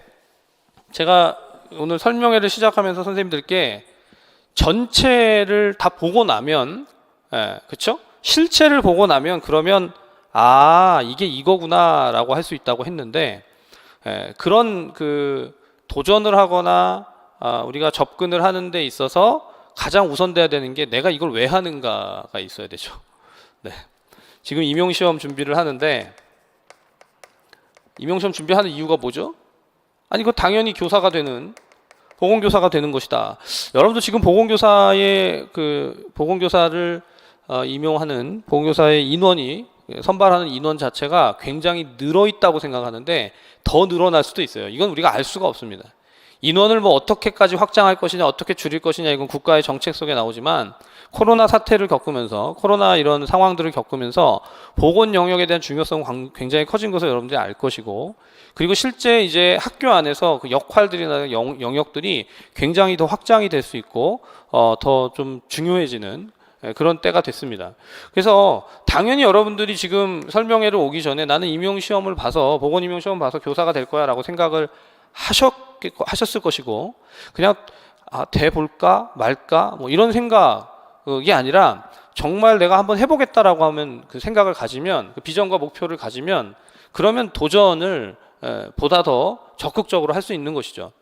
제가 오늘 설명회를 시작하면서 선생님들께 전체를 다 보고 나면, 그렇죠? 실체를 보고 나면 그러면 이게 이거구나라고 할 수 있다고 했는데, 그런 그 도전을 하거나 우리가 접근을 하는 데 있어서 가장 우선돼야 되는 게 내가 이걸 왜 하는가가 있어야 되죠. 네. 지금 임용시험 준비를 하는데, 임용시험 준비하는 이유가 뭐죠? 아니, 그 당연히 교사가 되는, 보건교사가 되는 것이다. 여러분도 지금 보건교사의 그 보건교사를 임용하는 보건교사의 인원이, 선발하는 인원 자체가 굉장히 늘어 있다고 생각하는데 더 늘어날 수도 있어요. 이건 우리가 알 수가 없습니다. 인원을 뭐 어떻게까지 확장할 것이냐, 어떻게 줄일 것이냐, 이건 국가의 정책 속에 나오지만, 코로나 사태를 겪으면서, 코로나 이런 상황들을 겪으면서 보건 영역에 대한 중요성은 굉장히 커진 것을 여러분들이 알 것이고, 그리고 실제 이제 학교 안에서 그 역할들이나 영역들이 굉장히 더 확장이 될 수 있고 더 좀 중요해지는 그런 때가 됐습니다. 그래서 당연히 여러분들이 지금 설명회를 오기 전에 나는 임용시험을 봐서, 보건 임용시험 봐서 교사가 될 거야 라고 생각을 하셨을 것이고, 그냥 돼 볼까 말까 뭐 이런 생각이 아니라 정말 내가 한번 해보겠다라고 하면 그 생각을 가지면, 그 비전과 목표를 가지면, 그러면 도전을 보다 더 적극적으로 할 수 있는 것이죠.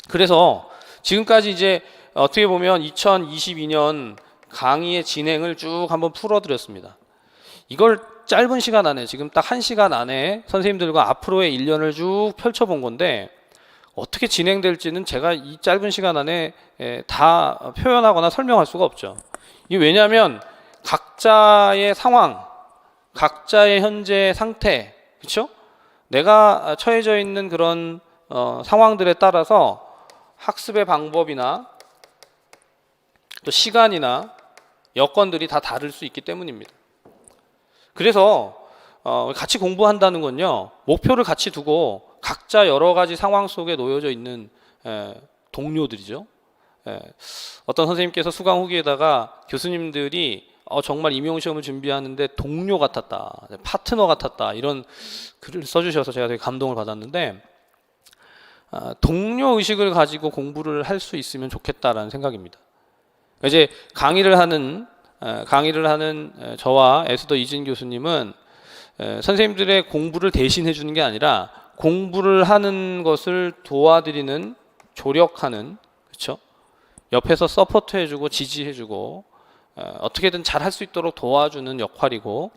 그래서 지금까지 이제 어떻게 보면 2022년 강의의 진행을 쭉 한번 풀어드렸습니다. 이걸 짧은 시간 안에, 지금 딱 1시간 안에 선생님들과 앞으로의 1년을 쭉 펼쳐본 건데, 어떻게 진행될지는 제가 이 짧은 시간 안에 다 표현하거나 설명할 수가 없죠. 이게 왜냐하면 각자의 상황, 각자의 현재 상태, 그렇죠? 내가 처해져 있는 그런 상황들에 따라서 학습의 방법이나 또 시간이나 여건들이 다 다를 수 있기 때문입니다. 그래서 같이 공부한다는 건요, 목표를 같이 두고 각자 여러 가지 상황 속에 놓여져 있는 동료들이죠. 어떤 선생님께서 수강 후기에다가 교수님들이 정말 임용시험을 준비하는데 동료 같았다, 파트너 같았다, 이런 글을 써주셔서 제가 되게 감동을 받았는데, 동료 의식을 가지고 공부를 할 수 있으면 좋겠다라는 생각입니다. 이제 강의를 하는 저와 에스더 이진 교수님은 선생님들의 공부를 대신해 주는 게 아니라 공부를 하는 것을 도와드리는, 조력하는, 그렇죠? 옆에서 서포트 해주고 지지해주고 어떻게든 잘 할 수 있도록 도와주는 역할이고,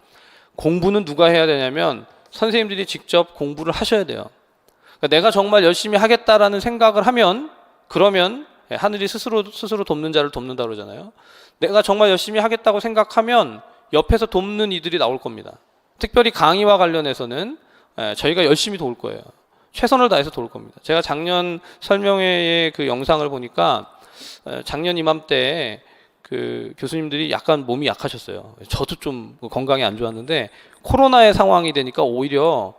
공부는 누가 해야 되냐면 선생님들이 직접 공부를 하셔야 돼요. 그러니까 내가 정말 열심히 하겠다라는 생각을 하면, 그러면 하늘이 스스로 돕는 자를 돕는다 그러잖아요. 내가 정말 열심히 하겠다고 생각하면 옆에서 돕는 이들이 나올 겁니다. 특별히 강의와 관련해서는 저희가 열심히 도울 거예요. 최선을 다해서 도울 겁니다. 제가 작년 설명회의 그 영상을 보니까 작년 이맘때 그 교수님들이 약간 몸이 약하셨어요. 저도 좀 건강이 안 좋았는데 코로나의 상황이 되니까 오히려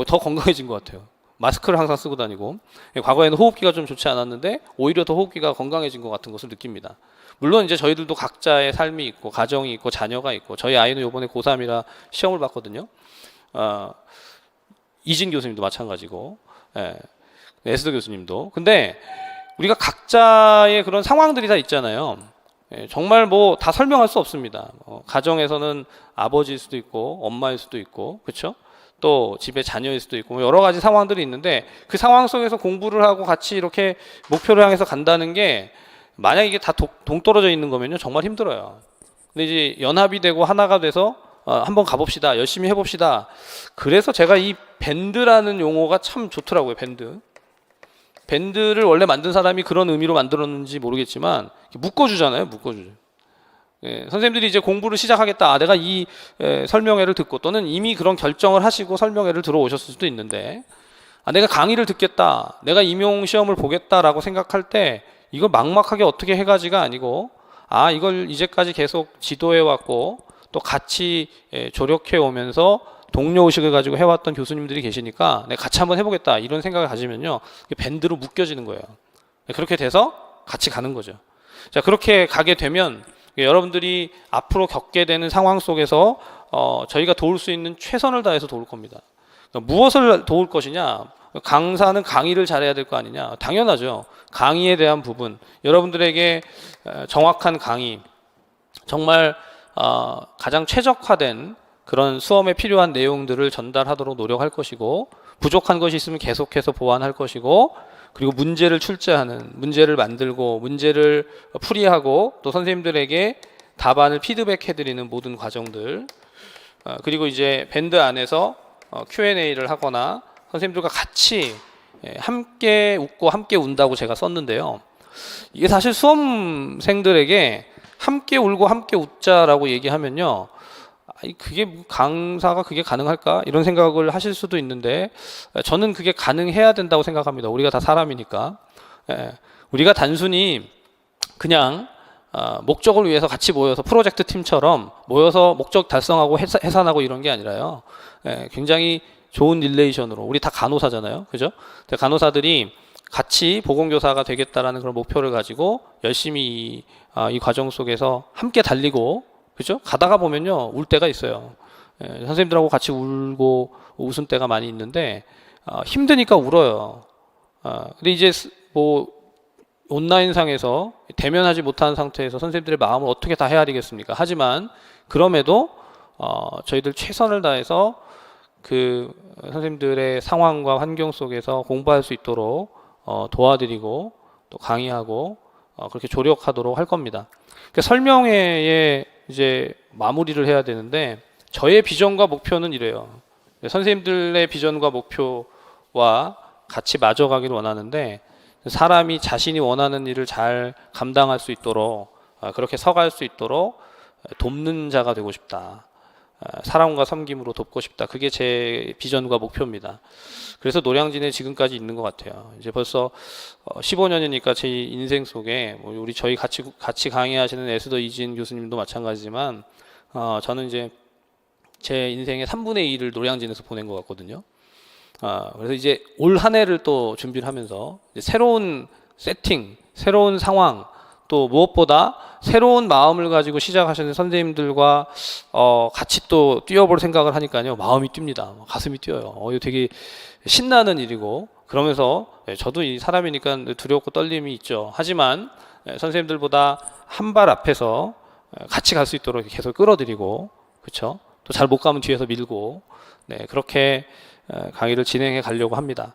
더 건강해진 것 같아요. 마스크를 항상 쓰고 다니고, 과거에는 호흡기가 좀 좋지 않았는데 오히려 더 호흡기가 건강해진 것 같은 것을 느낍니다. 물론 이제 저희들도 각자의 삶이 있고 가정이 있고 자녀가 있고, 저희 아이는 이번에 고3이라 시험을 봤거든요. 이진 교수님도 마찬가지고, 에스더 교수님도. 근데 우리가 각자의 그런 상황들이 다 있잖아요. 정말 뭐 다 설명할 수 없습니다. 가정에서는 아버지일 수도 있고 엄마일 수도 있고, 그렇죠? 또 집에 자녀일 수도 있고, 여러 가지 상황들이 있는데 그 상황 속에서 공부를 하고 같이 이렇게 목표를 향해서 간다는 게, 만약 이게 다 동떨어져 있는 거면요 정말 힘들어요. 근데 이제 연합이 되고 하나가 돼서 한번 가봅시다, 열심히 해봅시다. 그래서 제가 이 밴드라는 용어가 참 좋더라고요. 밴드를 원래 만든 사람이 그런 의미로 만들었는지 모르겠지만 묶어주잖아요. 묶어주죠. 선생님들이 이제 공부를 시작하겠다, 내가 이 설명회를 듣고, 또는 이미 그런 결정을 하시고 설명회를 들어오셨을 수도 있는데, 내가 강의를 듣겠다, 내가 임용 시험을 보겠다라고 생각할 때 이걸 막막하게 어떻게 해가지가 아니고, 이걸 이제까지 계속 지도해 왔고 또 같이 조력해 오면서 동료의식을 가지고 해왔던 교수님들이 계시니까 내가 같이 한번 해보겠다, 이런 생각을 가지면요 밴드로 묶여지는 거예요. 그렇게 돼서 같이 가는 거죠. 자, 그렇게 가게 되면 여러분들이 앞으로 겪게 되는 상황 속에서 저희가 도울 수 있는 최선을 다해서 도울 겁니다. 그러니까 무엇을 도울 것이냐, 강사는 강의를 잘해야 될 거 아니냐, 당연하죠. 강의에 대한 부분, 여러분들에게 정확한 강의, 정말 가장 최적화된 그런 수험에 필요한 내용들을 전달하도록 노력할 것이고, 부족한 것이 있으면 계속해서 보완할 것이고, 그리고 문제를 출제하는, 문제를 만들고 문제를 풀이하고 또 선생님들에게 답안을 피드백해드리는 모든 과정들, 그리고 이제 밴드 안에서 Q&A를 하거나 선생님들과 같이 함께 웃고 함께 운다고 제가 썼는데요. 이게 사실 수험생들에게 함께 울고 함께 웃자라고 얘기하면요, 그게 강사가 그게 가능할까? 이런 생각을 하실 수도 있는데, 저는 그게 가능해야 된다고 생각합니다. 우리가 다 사람이니까. 우리가 단순히 그냥 목적을 위해서 같이 모여서 프로젝트 팀처럼 모여서 목적 달성하고 해산하고 이런 게 아니라요, 굉장히 좋은 릴레이션으로, 우리 다 간호사잖아요, 그죠? 간호사들이 같이 보건교사가 되겠다라는 그런 목표를 가지고 열심히 이 과정 속에서 함께 달리고, 그죠? 가다가 보면요 울 때가 있어요. 선생님들하고 같이 울고 웃은 때가 많이 있는데 힘드니까 울어요. 근데 이제 뭐 온라인상에서 대면하지 못한 상태에서 선생님들의 마음을 어떻게 다 헤아리겠습니까? 하지만 그럼에도 저희들 최선을 다해서 그 선생님들의 상황과 환경 속에서 공부할 수 있도록 도와드리고 또 강의하고 그렇게 조력하도록 할 겁니다. 그러니까 설명회에 이제 마무리를 해야 되는데, 저의 비전과 목표는 이래요. 선생님들의 비전과 목표와 같이 맞아가기를 원하는데, 사람이 자신이 원하는 일을 잘 감당할 수 있도록, 그렇게 서갈 수 있도록 돕는 자가 되고 싶다. 사랑과 섬김으로 돕고 싶다. 그게 제 비전과 목표입니다. 그래서 노량진에 지금까지 있는 것 같아요. 이제 벌써 15년이니까 제 인생 속에 우리 저희 같이 강의하시는 에스더 이진 교수님도 마찬가지지만 저는 이제 제 인생의 3분의 1을 노량진에서 보낸 것 같거든요. 그래서 이제 올 한 해를 또 준비를 하면서 이제 새로운 세팅, 새로운 상황, 또 무엇보다 새로운 마음을 가지고 시작하시는 선생님들과 같이 또 뛰어볼 생각을 하니까요 마음이 뜁니다. 가슴이 뛰어요. 이거 되게 신나는 일이고, 그러면서 저도 이 사람이니까 두렵고 떨림이 있죠. 하지만 선생님들보다 한 발 앞에서 같이 갈 수 있도록 계속 끌어들이고, 그렇죠? 또 잘 못 가면 뒤에서 밀고, 그렇게 강의를 진행해 가려고 합니다.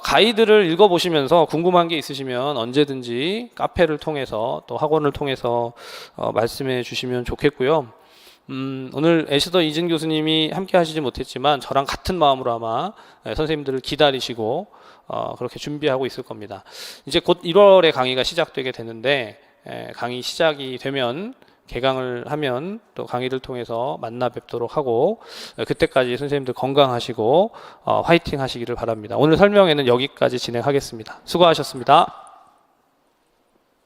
가이드를 읽어보시면서 궁금한 게 있으시면 언제든지 카페를 통해서 또 학원을 통해서 말씀해 주시면 좋겠고요. 오늘 에스더 이진 교수님이 함께 하시지 못했지만 저랑 같은 마음으로 아마 선생님들을 기다리시고 그렇게 준비하고 있을 겁니다. 이제 곧 1월에 강의가 시작되게 되는데, 강의 시작이 되면 개강을 하면 또 강의를 통해서 만나 뵙도록 하고 그때까지 선생님들 건강하시고 화이팅 하시기를 바랍니다. 오늘 설명회는 여기까지 진행하겠습니다. 수고하셨습니다.